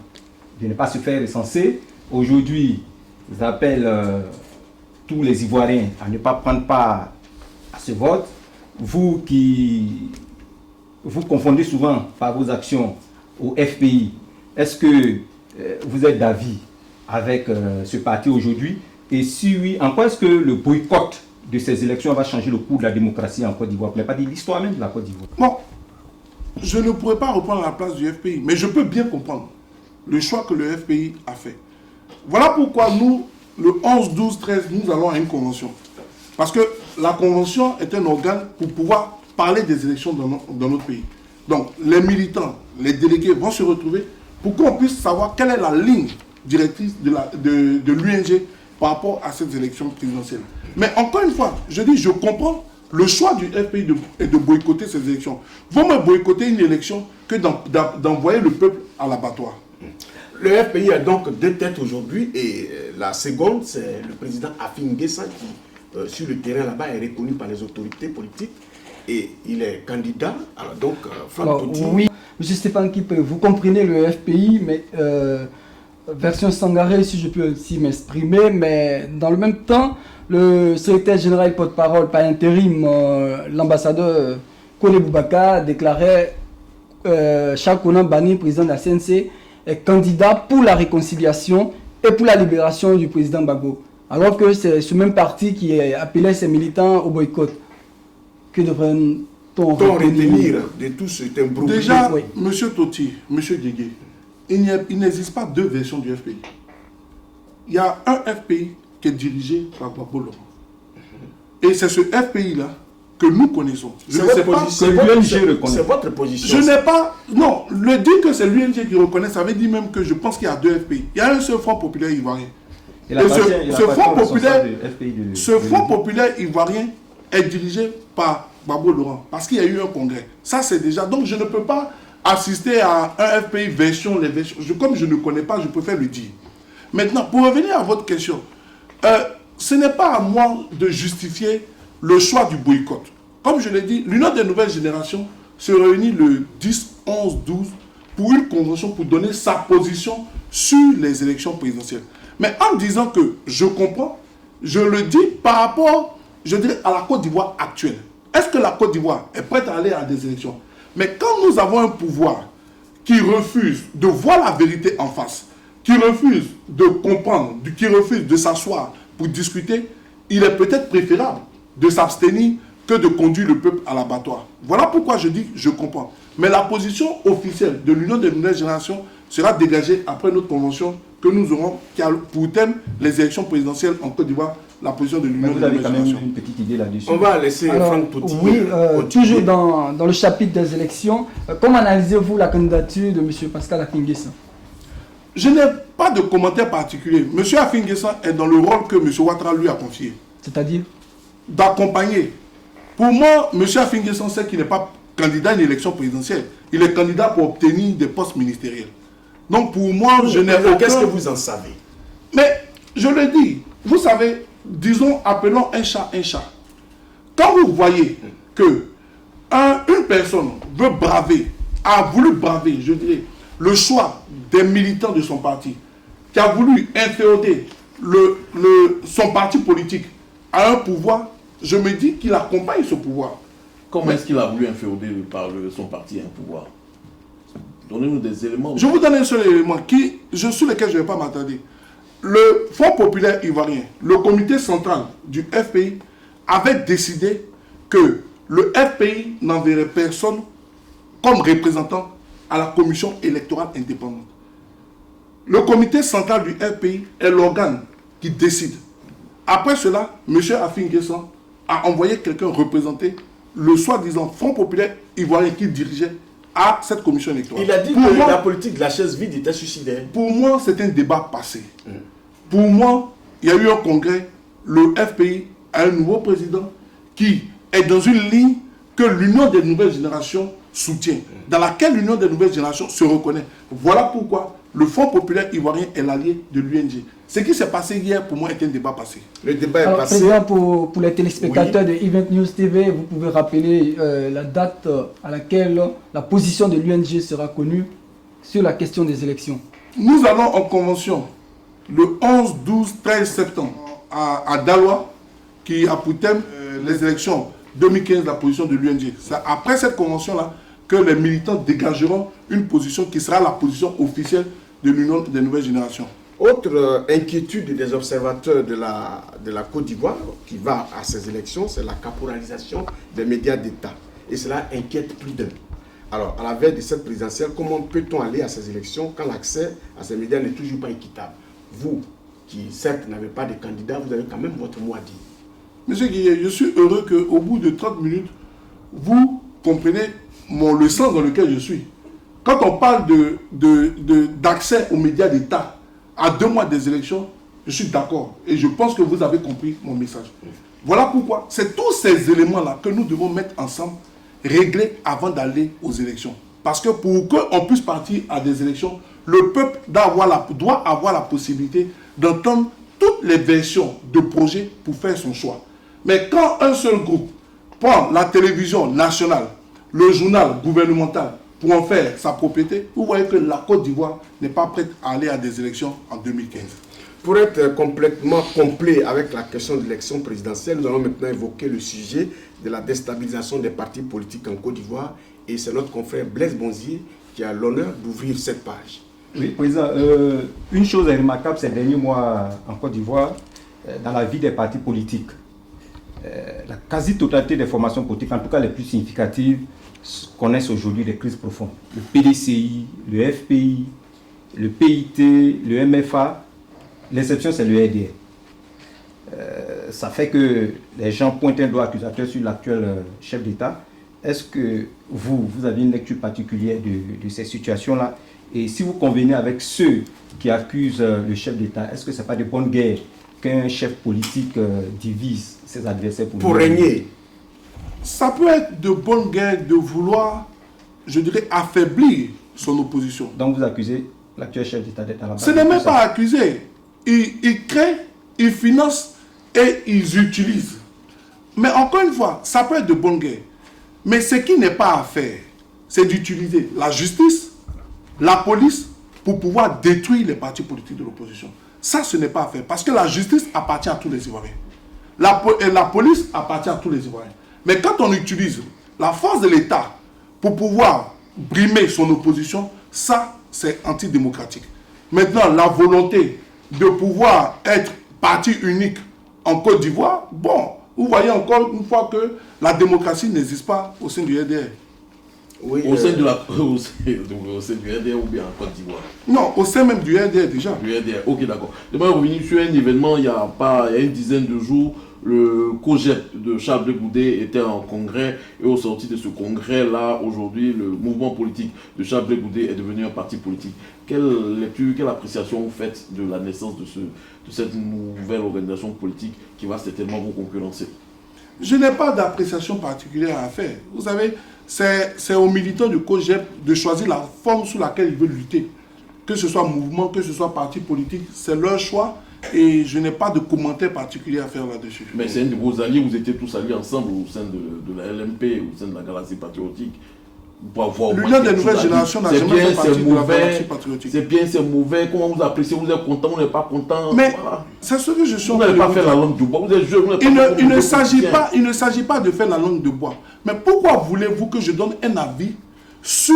de ne pas se faire recenser. Aujourd'hui, ils appellent tous les Ivoiriens à ne pas prendre part à ce vote. Vous qui vous confondez souvent par vos actions au FPI, est-ce que vous êtes d'avis avec ce parti aujourd'hui? Et si oui, en quoi est-ce que le boycott de ces élections va changer le cours de la démocratie en Côte d'Ivoire? Vous n'avez pas dit l'histoire même de la Côte d'Ivoire. Bon, je ne pourrais pas reprendre la place du FPI, mais je peux bien comprendre le choix que le FPI a fait. Voilà pourquoi nous, le 11, 12, 13, nous allons à une convention. Parce que la convention est un organe pour pouvoir parler des élections dans notre pays. Donc, les militants, les délégués vont se retrouver pour qu'on puisse savoir quelle est la ligne directrice de l'UNG par rapport à ces élections présidentielles. Mais encore une fois, je comprends le choix du FPI de boycotter ces élections. Vaut mieux boycotter une élection que d'envoyer le peuple à l'abattoir. Le FPI a donc deux têtes aujourd'hui et la seconde, c'est le président Afin Guessan qui sur le terrain là-bas est reconnu par les autorités politiques et il est candidat. Alors donc, Franck Totti... Oui, M. Stéphane Kipré, vous comprenez le FPI, mais version Sangaré, si je peux aussi m'exprimer, mais dans le même temps, le secrétaire général porte-parole par intérim, l'ambassadeur Kone Boubaka, déclarait Charles Konan Banni, président de la CNC, est candidat pour la réconciliation et pour la libération du président Gbagbo. Alors que c'est ce même parti qui appelait ses militants au boycott. Que devrait-on retenir de tout cet imbroglio? Déjà, oui. M. Totti, M. Guégué, il n'existe pas deux versions du FPI. Il y a un FPI qui est dirigé par Gbagbo Laurent. Et c'est ce FPI-là que nous connaissons. Je ne sais pas que l'UNG reconnaît. C'est votre position. Je n'ai pas... Non, le dire que c'est l'UNG qui reconnaît, ça veut dire même que je pense qu'il y a deux FPI. Il y a un seul Front populaire ivoirien. Et ce Front populaire ivoirien est dirigé par Gbagbo Laurent. Parce qu'il y a eu un congrès. Ça, c'est déjà... Donc, je ne peux pas assister à un FPI version, les versions. Comme je ne connais pas, je préfère le dire. Maintenant, pour revenir à votre question, ce n'est pas à moi de justifier le choix du boycott. Comme je l'ai dit, l'Union des nouvelles générations se réunit le 10, 11, 12 pour une convention pour donner sa position sur les élections présidentielles. Mais en disant que je comprends, je le dis par rapport, je dirais, à la Côte d'Ivoire actuelle. Est-ce que la Côte d'Ivoire est prête à aller à des élections? Mais quand nous avons un pouvoir qui refuse de voir la vérité en face, qui refuse de comprendre, qui refuse de s'asseoir pour discuter, il est peut-être préférable de s'abstenir que de conduire le peuple à l'abattoir. Voilà pourquoi je dis je comprends. Mais la position officielle de l'Union des nouvelles générations sera dégagée après notre convention que nous aurons, qui a pour thème les élections présidentielles en Côte d'Ivoire, la position de l'Union des nouvelles générations. Vous avez quand même une petite idée là-dessus. On va laisser Franck Totti. Oui, toujours dans le chapitre des élections, comment analysez-vous la candidature de M. Pascal Affi-N'Guessan? Je n'ai pas de commentaire particulier. M. Affi-N'Guessan est dans le rôle que M. Ouattara lui a confié. C'est-à-dire? D'accompagner. Pour moi, M. Affi-N'Guessan sait qu'il n'est pas candidat à une élection présidentielle. Il est candidat pour obtenir des postes ministériels. Donc pour moi, je n'ai aucun... Qu'est-ce que vous en savez? Mais je le dis, vous savez, disons, appelons un chat un chat. Quand vous voyez que une personne veut braver, a voulu braver, je dirais, le choix des militants de son parti, qui a voulu inféoder son parti politique à un pouvoir, je me dis qu'il accompagne ce pouvoir. Comment est-ce qu'il a voulu inféoder son parti à un pouvoir? Donnez-nous des éléments. Je vous donne un seul élément sur lequel je ne vais pas m'attarder. Le Front populaire ivoirien, le comité central du FPI, avait décidé que le FPI n'enverrait personne comme représentant à la commission électorale indépendante. Le comité central du FPI est l'organe qui décide. Après cela, M. Affi-N'Guessan a envoyé quelqu'un représenter le soi-disant Front populaire ivoirien qu'il dirigeait à cette commission électorale. Il a dit que la politique de la chaise vide était suicidaire. Pour moi, c'est un débat passé. Pour moi, il y a eu un congrès, le FPI a un nouveau président qui est dans une ligne que l'Union des nouvelles générations soutient, dans laquelle l'Union des nouvelles générations se reconnaît. Voilà pourquoi le Front populaire ivoirien est l'allié de l'UNG. Ce qui s'est passé hier, pour moi, est un débat passé. Le débat est passé. Président, pour les téléspectateurs de Event News TV, vous pouvez rappeler la date à laquelle la position de l'UNG sera connue sur la question des élections. Nous allons en convention le 11, 12, 13 septembre à Daloa, qui a pour thème les élections 2015, la position de l'UNG. C'est après cette convention-là que les militants dégageront une position qui sera la position officielle de l'Union des nouvelles générations. Autre inquiétude des observateurs de la Côte d'Ivoire qui va à ces élections, c'est la caporalisation des médias d'État. Et cela inquiète plus d'un. Alors, à la veille de cette présidentielle, comment peut-on aller à ces élections quand l'accès à ces médias n'est toujours pas équitable? Vous, qui certes n'avez pas de candidat, vous avez quand même votre mot à dire. Monsieur Guillet, je suis heureux qu'au bout de 30 minutes, vous comprenez le sens dans lequel je suis. Quand on parle d'accès aux médias d'État à 2 mois des élections, je suis d'accord. Et je pense que vous avez compris mon message. Voilà pourquoi c'est tous ces éléments-là que nous devons mettre ensemble, régler avant d'aller aux élections. Parce que pour qu'on puisse partir à des élections, le peuple doit avoir la possibilité d'entendre toutes les versions de projets pour faire son choix. Mais quand un seul groupe prend la télévision nationale, le journal gouvernemental pour en faire sa propriété, vous voyez que la Côte d'Ivoire n'est pas prête à aller à des élections en 2015. Pour être complètement complet avec la question de l'élection présidentielle, nous allons maintenant évoquer le sujet de la déstabilisation des partis politiques en Côte d'Ivoire. Et c'est notre confrère Blaise Bonzier qui a l'honneur d'ouvrir cette page. Oui, Président, une chose est remarquable ces derniers mois en Côte d'Ivoire, dans la vie des partis politiques. La quasi-totalité des formations politiques, en tout cas les plus significatives, connaissent aujourd'hui des crises profondes. Le PDCI, le FPI, le PIT, le MFA, l'exception c'est le RDR. Ça fait que les gens pointent un doigt accusateur sur l'actuel chef d'État. Est-ce que vous avez une lecture particulière de ces situations-là? Et si vous convenez avec ceux qui accusent le chef d'État, est-ce que ce n'est pas de bonne guerre qu'un chef politique divise ses adversaires pour régner? Ça peut être de bonne guerre de vouloir, je dirais, affaiblir son opposition. Donc vous accusez l'actuel chef d'État d'être à la base? Ce n'est même pas accusé. Ils créent, ils financent et ils utilisent. Mais encore une fois, ça peut être de bonne guerre. Mais ce qui n'est pas à faire, c'est d'utiliser la justice, la police, pour pouvoir détruire les partis politiques de l'opposition. Ça, ce n'est pas à faire. Parce que la justice appartient à tous les Ivoiriens. La police appartient à tous les Ivoiriens. Mais quand on utilise la force de l'État pour pouvoir brimer son opposition, ça, c'est antidémocratique. Maintenant, la volonté de pouvoir être parti unique en Côte d'Ivoire, bon, vous voyez encore une fois que la démocratie n'existe pas au sein du RDR. Oui, au sein du RDR ou bien en Côte d'Ivoire? Non, au sein même du RDR déjà. Du RDR, ok, d'accord. J'aimerais revenir sur un événement, il y a une dizaine de jours, le COGEP de Charles Blé Goudé était en congrès, et au sorti de ce congrès-là, aujourd'hui, le mouvement politique de Charles Blé Goudé est devenu un parti politique. Quelle lecture, quelle appréciation vous faites de la naissance de cette nouvelle organisation politique qui va certainement vous concurrencer? Je n'ai pas d'appréciation particulière à faire. Vous savez, c'est aux militants du COGEP de choisir la forme sous laquelle ils veulent lutter. Que ce soit mouvement, que ce soit parti politique, c'est leur choix. Et je n'ai pas de commentaire particulier à faire là-dessus. Mais c'est un de vos alliés, vous étiez tous alliés ensemble au sein de la LMP, au sein de la Galaxie Patriotique. L'Union des nouvelles générations n'a jamais fait partie de la Galaxie Patriotique. C'est bien, c'est mauvais, comment vous appréciez, vous êtes content, vous n'êtes pas content. Mais voilà. C'est ce que je suis en train de dire. Vous n'avez pas fait la langue du bois, vous êtes jeune, vous n'êtes pas il ne s'agit pas de faire la langue de bois. Mais pourquoi voulez-vous que je donne un avis sur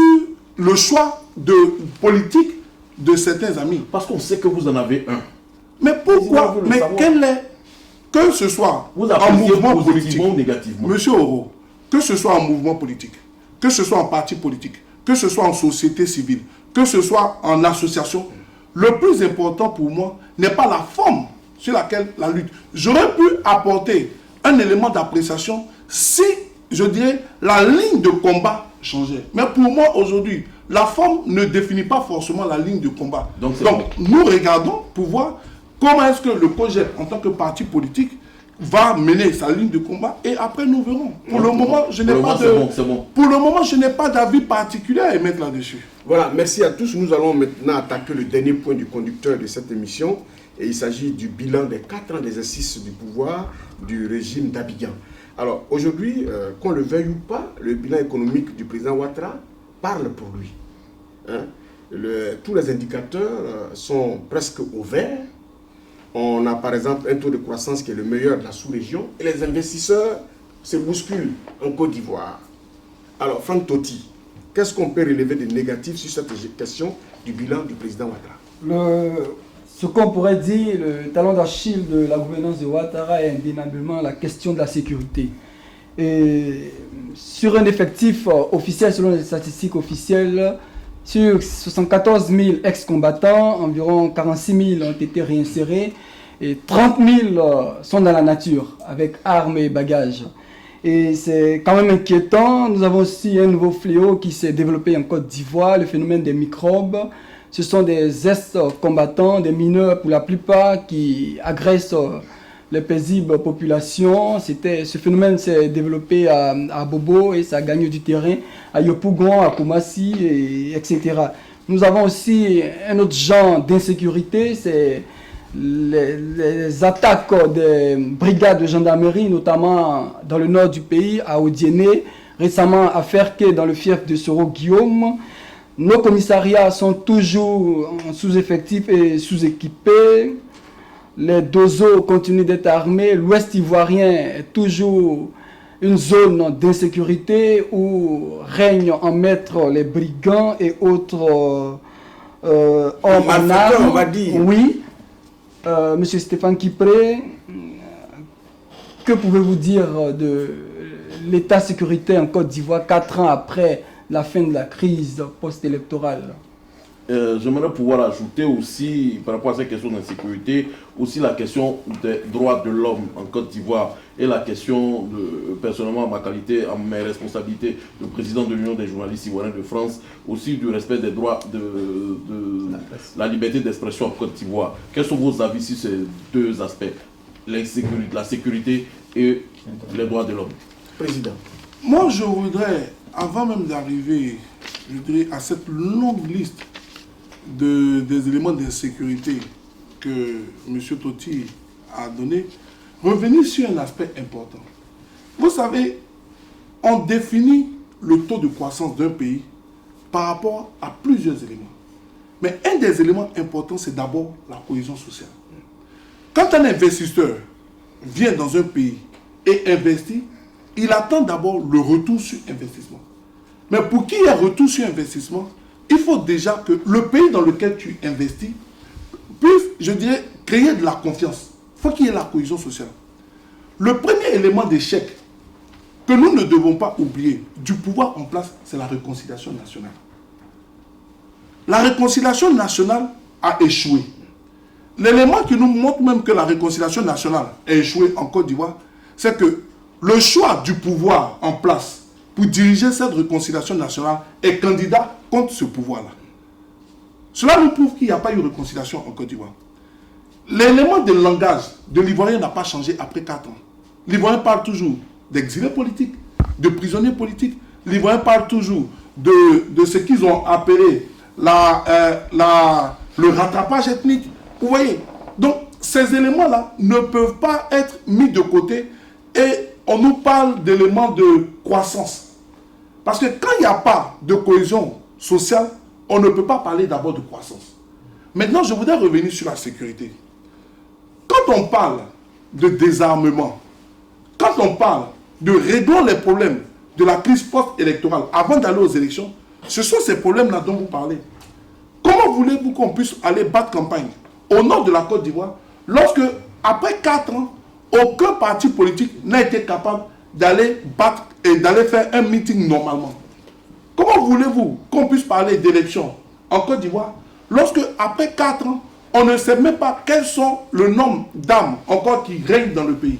le choix de politique de certains amis? Parce qu'on sait que vous en avez un. Mais pourquoi? Mais quel est, que ce soit en mouvement politique, ou négativement. Monsieur Oro, que ce soit en mouvement politique, que ce soit en parti politique, que ce soit en société civile, que ce soit en association, le plus important pour moi n'est pas la forme sur laquelle la lutte. J'aurais pu apporter un élément d'appréciation si, je dirais, la ligne de combat changeait. Mais pour moi, aujourd'hui, la forme ne définit pas forcément la ligne de combat. Donc nous regardons pour voir comment est-ce que le projet, en tant que parti politique, va mener sa ligne de combat et après nous verrons. Pour le moment, je n'ai pas Pour le moment, je n'ai pas d'avis particulier à émettre là-dessus. Voilà, merci à tous. Nous allons maintenant attaquer le dernier point du conducteur de cette émission. Et il s'agit du bilan des 4 ans d'exercice du pouvoir du régime d'Abidjan. Alors aujourd'hui, qu'on le veuille ou pas, le bilan économique du président Ouattara parle pour lui. Hein? Tous les indicateurs sont presque au vert. On a par exemple un taux de croissance qui est le meilleur de la sous-région et les investisseurs se bousculent en Côte d'Ivoire. Alors Franck Totti, qu'est-ce qu'on peut relever de négatif sur cette question du bilan du président Ouattara? Ce qu'on pourrait dire, le talon d'Achille de la gouvernance de Ouattara est indéniablement la question de la sécurité. Et sur un effectif officiel, selon les statistiques officielles, sur 74 000 ex-combattants, environ 46 000 ont été réinsérés et 30 000 sont dans la nature avec armes et bagages. Et c'est quand même inquiétant. Nous avons aussi un nouveau fléau qui s'est développé en Côte d'Ivoire, le phénomène des microbes. Ce sont des ex-combattants, des mineurs pour la plupart, qui agressent les paisibles populations. Ce phénomène s'est développé à Bobo et ça gagne du terrain, à Yopougon, à Koumassi, etc. Nous avons aussi un autre genre d'insécurité, c'est les attaques des brigades de gendarmerie, notamment dans le nord du pays, à Odiéné, récemment à Ferké, dans le fief de Soro-Guillaume. Nos commissariats sont toujours en sous-effectifs et sous-équipés. Les dozos continuent d'être armés. L'Ouest ivoirien est toujours une zone d'insécurité où règnent en maître les brigands et autres hommes en armes. On va dire. Oui. Monsieur Stéphane Kipré, que pouvez-vous dire de l'état sécuritaire en Côte d'Ivoire 4 ans après la fin de la crise post-électorale? J'aimerais pouvoir ajouter aussi, par rapport à cette question d'insécurité, aussi la question des droits de l'homme en Côte d'Ivoire et la question, personnellement, ma qualité, à mes responsabilités de président de l'Union des journalistes ivoiriens de France, aussi du respect des droits de la liberté d'expression en Côte d'Ivoire. Quels sont vos avis sur ces deux aspects, la sécurité et les droits de l'homme? Président. Moi, je voudrais, avant même d'arriver, je dirais, à cette longue liste des éléments d'insécurité que M. Toti a donné, revenir sur un aspect important. Vous savez, on définit le taux de croissance d'un pays par rapport à plusieurs éléments. Mais un des éléments importants, c'est d'abord la cohésion sociale. Quand un investisseur vient dans un pays et investit, il attend d'abord le retour sur investissement. Mais pour qu'il y ait un retour sur investissement, il faut déjà que le pays dans lequel tu investis puisse, je dirais, créer de la confiance. Il faut qu'il y ait la cohésion sociale. Le premier élément d'échec que nous ne devons pas oublier du pouvoir en place, c'est la réconciliation nationale. La réconciliation nationale a échoué. L'élément qui nous montre même que la réconciliation nationale a échoué en Côte d'Ivoire, c'est que le choix du pouvoir en place pour diriger cette réconciliation nationale est candidat contre ce pouvoir-là. Cela nous prouve qu'il n'y a pas eu de réconciliation en Côte d'Ivoire. L'élément de langage de l'Ivoirien n'a pas changé après 4 ans. L'Ivoirien parle toujours d'exilés politiques, de prisonniers politiques. L'Ivoirien parle toujours de ce qu'ils ont appelé le rattrapage ethnique. Vous voyez? Donc, ces éléments-là ne peuvent pas être mis de côté et on nous parle d'éléments de croissance. Parce que quand il n'y a pas de cohésion sociale, on ne peut pas parler d'abord de croissance. Maintenant, je voudrais revenir sur la sécurité. Quand on parle de désarmement, quand on parle de régler les problèmes de la crise post-électorale avant d'aller aux élections, ce sont ces problèmes-là dont vous parlez. Comment voulez-vous qu'on puisse aller battre campagne au nord de la Côte d'Ivoire lorsque, après 4 ans, aucun parti politique n'a été capable d'aller battre et d'aller faire un meeting normalement? Comment voulez-vous qu'on puisse parler d'élections en Côte d'Ivoire lorsque, après 4 ans, on ne sait même pas quels sont le nombre d'armes encore qui règnent dans le pays?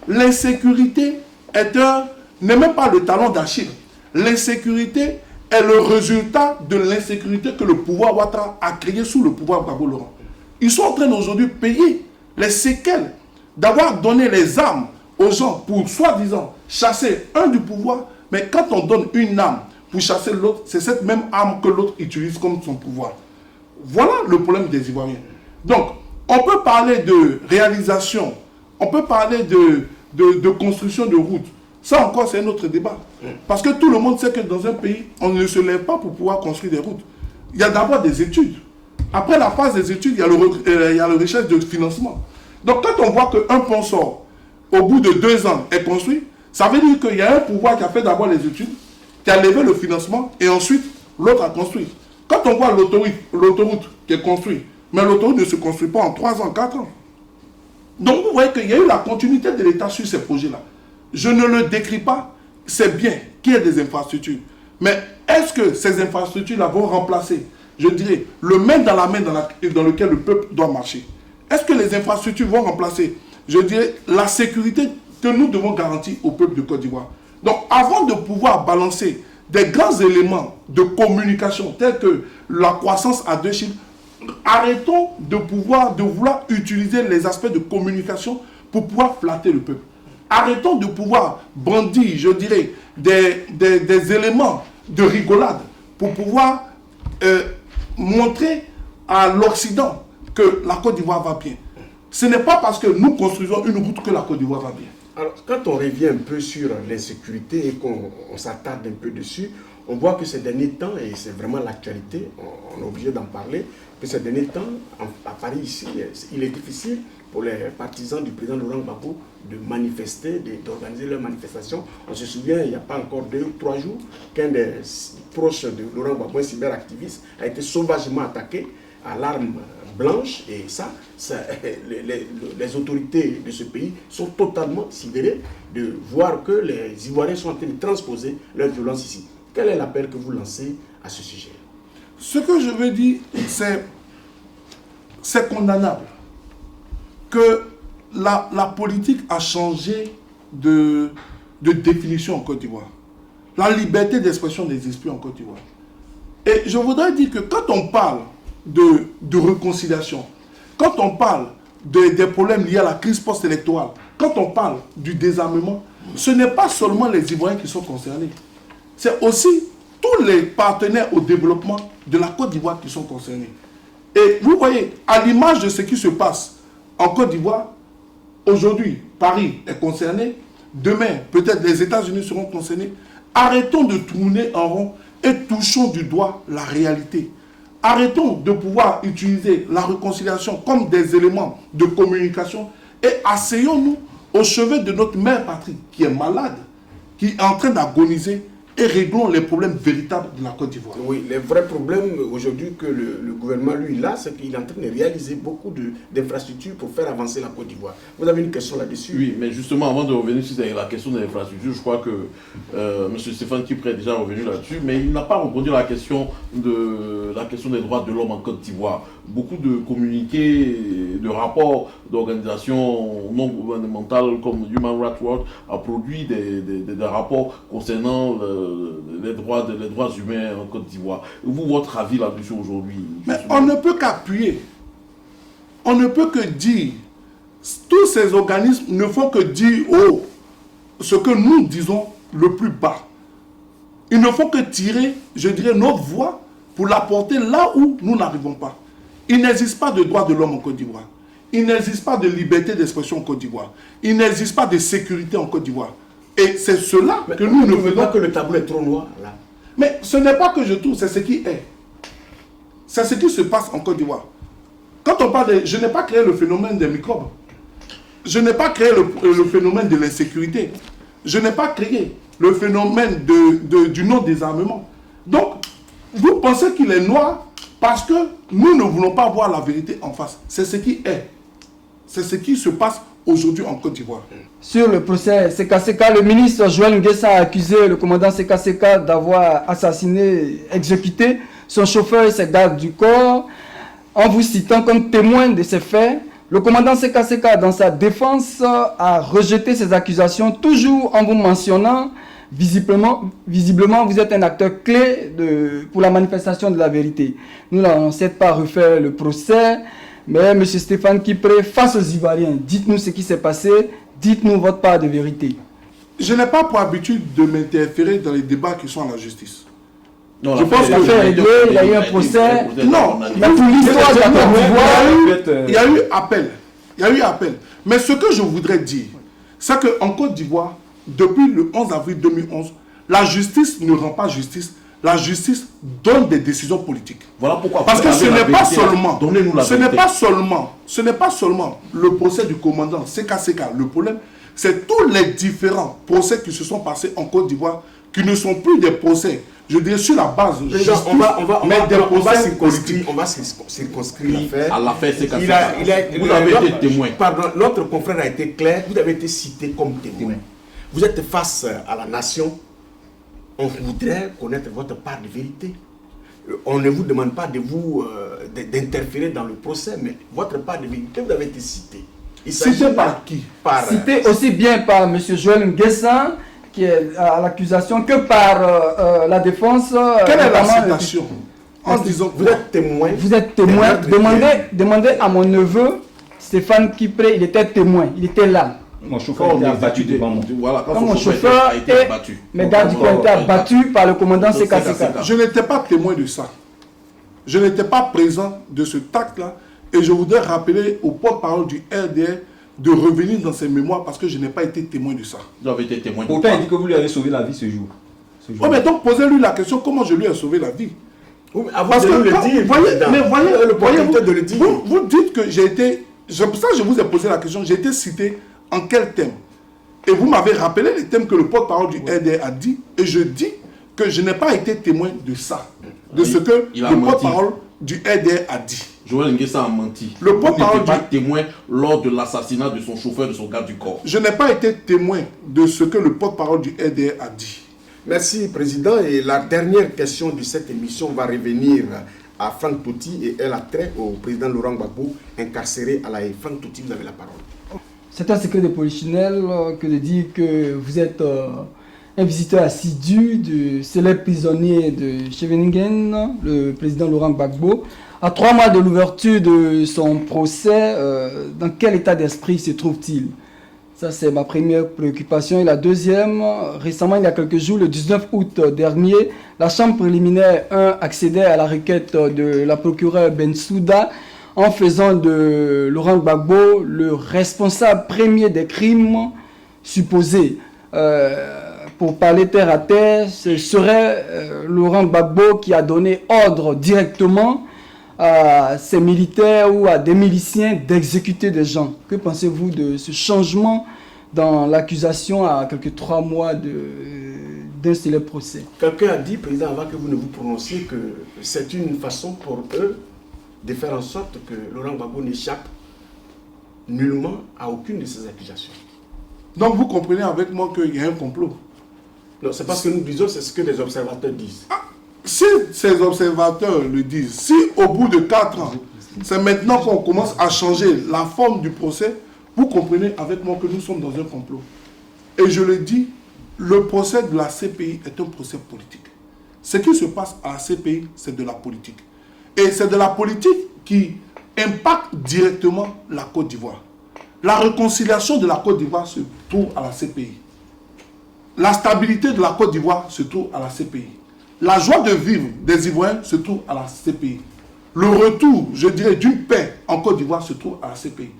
L'insécurité n'est même pas le talon d'Achille. L'insécurité est le résultat de l'insécurité que le pouvoir Ouattara a créé sous le pouvoir Gbagbo Laurent. Ils sont en train d'aujourd'hui payer les séquelles d'avoir donné les armes aux gens pour soi-disant chasser un du pouvoir, mais quand on donne une arme pour chasser l'autre, c'est cette même arme que l'autre utilise comme son pouvoir. Voilà le problème des Ivoiriens. Donc, on peut parler de réalisation, on peut parler de construction de routes. Ça encore, c'est un autre débat. Parce que tout le monde sait que dans un pays, on ne se lève pas pour pouvoir construire des routes. Il y a d'abord des études. Après la phase des études, il y a le recherche de financement. Donc quand on voit qu'un pont sort, au bout de 2 ans, est construit, ça veut dire qu'il y a un pouvoir qui a fait d'abord les études, qui a levé le financement, et ensuite, l'autre a construit. Quand on voit l'autoroute qui est construite, mais l'autoroute ne se construit pas en 3 ans, 4 ans. Donc vous voyez qu'il y a eu la continuité de l'État sur ces projets-là. Je ne le décris pas, c'est bien qu'il y ait des infrastructures. Mais est-ce que ces infrastructures-là vont remplacer, je dirais, le main dans la main dans lequel le peuple doit marcher? Est-ce que les infrastructures vont remplacer, je dirais, la sécurité que nous devons garantir au peuple de Côte d'Ivoire? Donc, avant de pouvoir balancer des grands éléments de communication tels que la croissance à 2 chiffres, arrêtons de vouloir utiliser les aspects de communication pour pouvoir flatter le peuple. Arrêtons de pouvoir brandir, je dirais, des éléments de rigolade pour pouvoir montrer à l'Occident que la Côte d'Ivoire va bien. Ce n'est pas parce que nous construisons une route que la Côte d'Ivoire va bien. Alors, quand on revient un peu sur l'insécurité et qu'on s'attarde un peu dessus, on voit que ces derniers temps, et c'est vraiment l'actualité, on est obligé d'en parler, que ces derniers temps, à Paris ici, il est difficile pour les partisans du président Laurent Gbagbo de manifester, d'organiser leurs manifestations. On se souvient, il n'y a pas encore 2 ou 3 jours, qu'un des proches de Laurent Gbagbo, un cyberactiviste, a été sauvagement attaqué à l'arme blanche, et les autorités de ce pays sont totalement sidérées de voir que les Ivoiriens sont en train de transposer leur violence ici. Quel est l'appel que vous lancez à ce sujet? Ce que je veux dire, c'est condamnable que la politique a changé de définition en Côte d'Ivoire. La liberté d'expression n'existe plus en Côte d'Ivoire. Et je voudrais dire que quand on parle de réconciliation, quand on parle des problèmes liés à la crise post-électorale, quand on parle du désarmement, ce n'est pas seulement les Ivoiriens qui sont concernés. C'est aussi tous les partenaires au développement de la Côte d'Ivoire qui sont concernés. Et vous voyez, à l'image de ce qui se passe en Côte d'Ivoire, aujourd'hui, Paris est concerné, demain, peut-être les États-Unis seront concernés. Arrêtons de tourner en rond et touchons du doigt la réalité. Arrêtons de pouvoir utiliser la réconciliation comme des éléments de communication et asseyons-nous au chevet de notre mère patrie qui est malade, qui est en train d'agoniser, et réglons les problèmes véritables de la Côte d'Ivoire. Oui, les vrais problèmes aujourd'hui que le gouvernement, lui, il a, c'est qu'il est en train de réaliser beaucoup d'infrastructures pour faire avancer la Côte d'Ivoire. Vous avez une question là-dessus? Oui, mais justement, avant de revenir sur la question de l'infrastructure, je crois que M. Stéphane Kipré est déjà revenu là-dessus, mais il n'a pas répondu à la question des droits de l'homme en Côte d'Ivoire. Beaucoup de communiqués, de rapports d'organisations non gouvernementales comme Human Rights Watch a produit des rapports concernant les droits humains en Côte d'Ivoire. Vous, votre avis là-dessus aujourd'hui? Mais on ne peut qu'appuyer. On ne peut que dire. Tous ces organismes ne font que dire ce que nous disons le plus bas. Ils ne font que tirer, je dirais, notre voix pour la porter là où nous n'arrivons pas. Il n'existe pas de droits de l'homme en Côte d'Ivoire. Il n'existe pas de liberté d'expression en Côte d'Ivoire. Il n'existe pas de sécurité en Côte d'Ivoire. Et c'est cela que nous ne voulons pas que le tableau est trop noir là. Mais ce n'est pas que je trouve, c'est ce qui est. C'est ce qui se passe en Côte d'Ivoire. Quand on parle je n'ai pas créé le phénomène des microbes. Je n'ai pas créé le phénomène de l'insécurité. Je n'ai pas créé le phénomène du non-désarmement. Donc, vous pensez qu'il est noir parce que nous ne voulons pas voir la vérité en face. C'est ce qui est. C'est ce qui se passe aujourd'hui en Côte d'Ivoire. Sur le procès CKCK, le ministre Joël Nguessa a accusé le commandant CKCK d'avoir assassiné, exécuté son chauffeur et ses gardes du corps. En vous citant comme témoin de ces faits, le commandant CKCK, dans sa défense, a rejeté ces accusations, toujours en vous mentionnant, visiblement vous êtes un acteur clé pour la manifestation de la vérité. Nous n'allons certes pas refaire le procès, mais M. Stéphane Kipré, face aux Ivoiriens, dites-nous ce qui s'est passé, dites-nous votre part de vérité. Je n'ai pas pour habitude de m'interférer dans les débats qui sont à la justice. Non, je pense que l'affaire est réglée, il y a eu un procès. Non, il y a toute l'histoire de la Côte d'Ivoire. Il y a eu appel. Il y a eu appel. Mais ce que je voudrais dire, c'est qu'en Côte d'Ivoire, depuis le 11 avril 2011, la justice ne rend pas justice. La justice donne des décisions politiques. Voilà pourquoi. Parce que ce n'est pas seulement, ce n'est pas seulement le procès du commandant CKCK. Le problème, c'est tous les différents procès qui se sont passés en Côte d'Ivoire, qui ne sont plus des procès, je dirais, sur la base justice, on va circonscrire l'affaire. À l'affaire CKCK. Vous avez été témoin. Pardon, notre confrère a été clair, vous avez été cité comme témoin. Vous êtes face à la nation. On voudrait connaître votre part de vérité. On ne vous demande pas d'interférer dans le procès, mais votre part de vérité, vous avez été cité. Cité par qui? Cité aussi bien par M. Joël Nguessa, qui est à l'accusation, que par la défense. Quelle est la citation? En disant vous êtes témoin. Vous êtes témoin. Demandez à mon neveu, Stéphane Kipré, il était témoin, il était là. Mon chauffeur était abattu devant moi. Voilà, quand mon chauffeur a été abattu. Mes gardes du corps étaient abattus par le commandant CKCK. Je n'étais pas témoin de ça. Je n'étais pas présent de ce acte-là. Et je voudrais rappeler au porte-parole du RDR de revenir dans ses mémoires parce que je n'ai pas été témoin de ça. Vous avez été témoin de Pourtant, ça. il dit que vous lui avez sauvé la vie ce jour. Oh, mais donc, posez-lui la question, comment je lui ai sauvé la vie? Oui, mais avant Parce de que nous le quand- dire, voyez, président, mais voyez, l'opportunité de le dire. vous dites que j'ai été... C'est pour ça que je vous ai posé la question, j'ai été cité en quel thème? Et vous m'avez rappelé les thèmes que le porte-parole du RDR a dit, et je dis que je n'ai pas été témoin de ça, de ce que il a le menti. porte-parole du RDR a dit. Joël Nguessa a menti. Le Vous porte-parole n'étiez pas du- témoin lors de l'assassinat de son chauffeur, de son garde du corps. Je n'ai pas été témoin de ce que le porte-parole du RDR a dit. Merci, Président. Et la dernière question de cette émission va revenir à Franck Totti et elle a trait au président Laurent Gbagbo, incarcéré à la haie. Franck Totti, vous avez la parole. C'est un secret de polichinelle que de dire que vous êtes un visiteur assidu du célèbre prisonnier de Scheveningen, le président Laurent Gbagbo. À 3 mois de l'ouverture de son procès, dans quel état d'esprit se trouve-t-il? Ça, c'est ma première préoccupation. Et la deuxième, récemment, il y a quelques jours, le 19 août dernier, la Chambre préliminaire 1 accédait à la requête de la procureure Bensouda en faisant de Laurent Gbagbo le responsable premier des crimes supposés. Pour parler terre à terre, ce serait Laurent Gbagbo qui a donné ordre directement à ses militaires ou à des miliciens d'exécuter des gens. Que pensez-vous de ce changement dans l'accusation à quelques 3 mois d'un célèbre procès? Quelqu'un a dit, Président, avant que vous ne vous prononciez, que c'est une façon pour eux de faire en sorte que Laurent Gbagbo n'échappe nullement à aucune de ces accusations. Donc vous comprenez avec moi qu'il y a un complot. Non, c'est pas ce que nous disons, c'est ce que les observateurs disent. Si ces observateurs le disent, si au bout de 4 ans, c'est maintenant qu'on commence à changer la forme du procès, vous comprenez avec moi que nous sommes dans un complot. Et je le dis, le procès de la CPI est un procès politique. Ce qui se passe à la CPI, c'est de la politique. Et c'est de la politique qui impacte directement la Côte d'Ivoire. La réconciliation de la Côte d'Ivoire se trouve à la CPI. La stabilité de la Côte d'Ivoire se trouve à la CPI. La joie de vivre des Ivoiriens se trouve à la CPI. Le retour, je dirais, d'une paix en Côte d'Ivoire se trouve à la CPI.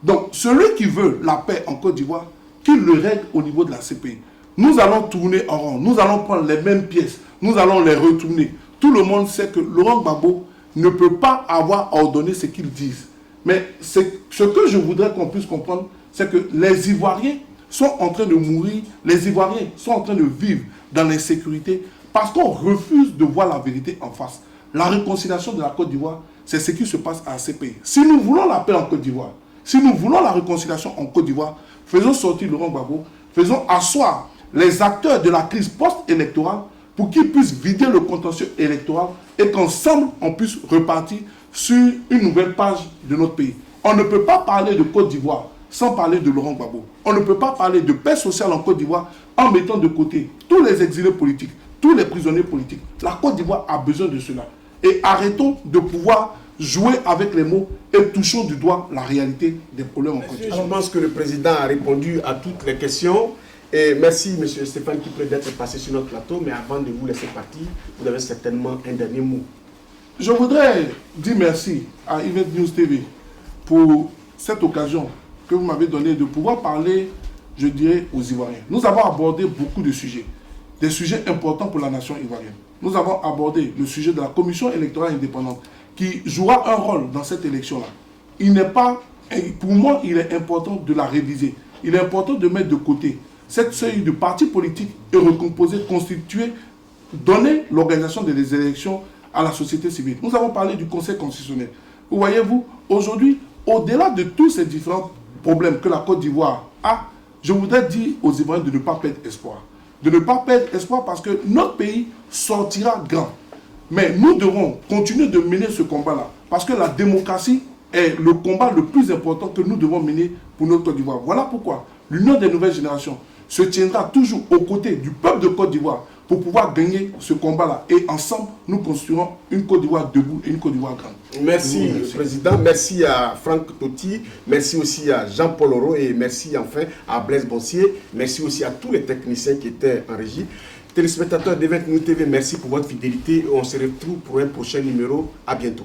Donc, celui qui veut la paix en Côte d'Ivoire, qu'il le règle au niveau de la CPI. Nous allons tourner en rond, nous allons prendre les mêmes pièces, nous allons les retourner. Tout le monde sait que Laurent Gbagbo ne peut pas avoir ordonné ce qu'ils disent. Mais ce que je voudrais qu'on puisse comprendre, c'est que les Ivoiriens sont en train de mourir, les Ivoiriens sont en train de vivre dans l'insécurité parce qu'on refuse de voir la vérité en face. La réconciliation de la Côte d'Ivoire, c'est ce qui se passe à la CPI. Si nous voulons la paix en Côte d'Ivoire, si nous voulons la réconciliation en Côte d'Ivoire, faisons sortir Laurent Gbagbo, faisons asseoir les acteurs de la crise post-électorale pour qu'ils puissent vider le contentieux électoral et qu'ensemble, on puisse repartir sur une nouvelle page de notre pays. On ne peut pas parler de Côte d'Ivoire sans parler de Laurent Gbagbo. On ne peut pas parler de paix sociale en Côte d'Ivoire en mettant de côté tous les exilés politiques, tous les prisonniers politiques. La Côte d'Ivoire a besoin de cela. Et arrêtons de pouvoir jouer avec les mots et touchons du doigt la réalité des problèmes en Côte d'Ivoire. Je pense que le président a répondu à toutes les questions. Et merci, M. Stéphane Kipré, d'être passé sur notre plateau. Mais avant de vous laisser partir, vous avez certainement un dernier mot. Je voudrais dire merci à Event News TV pour cette occasion que vous m'avez donnée de pouvoir parler, je dirais, aux Ivoiriens. Nous avons abordé beaucoup de sujets, des sujets importants pour la nation ivoirienne. Nous avons abordé le sujet de la commission électorale indépendante qui jouera un rôle dans cette élection-là. Il n'est pas, pour moi, il est important de la réviser. Il est important de mettre de côté cette série de partis politiques et recomposer, constituer, donner l'organisation des élections à la société civile. Nous avons parlé du Conseil constitutionnel. Vous voyez-vous, aujourd'hui, au-delà de tous ces différents problèmes que la Côte d'Ivoire a, je voudrais dire aux Ivoiriens de ne pas perdre espoir. De ne pas perdre espoir parce que notre pays sortira grand. Mais nous devons continuer de mener ce combat-là. Parce que la démocratie est le combat le plus important que nous devons mener pour notre Côte d'Ivoire. Voilà pourquoi l'Union des nouvelles générations se tiendra toujours aux côtés du peuple de Côte d'Ivoire pour pouvoir gagner ce combat-là. Et ensemble, nous construirons une Côte d'Ivoire debout et une Côte d'Ivoire grande. Merci, Président. Merci à Franck Totti. Merci aussi à Jean-Paul Oro. Et merci enfin à Blaise Boncier. Merci aussi à tous les techniciens qui étaient en régie. Téléspectateurs d'Event News TV, merci pour votre fidélité. On se retrouve pour un prochain numéro. À bientôt.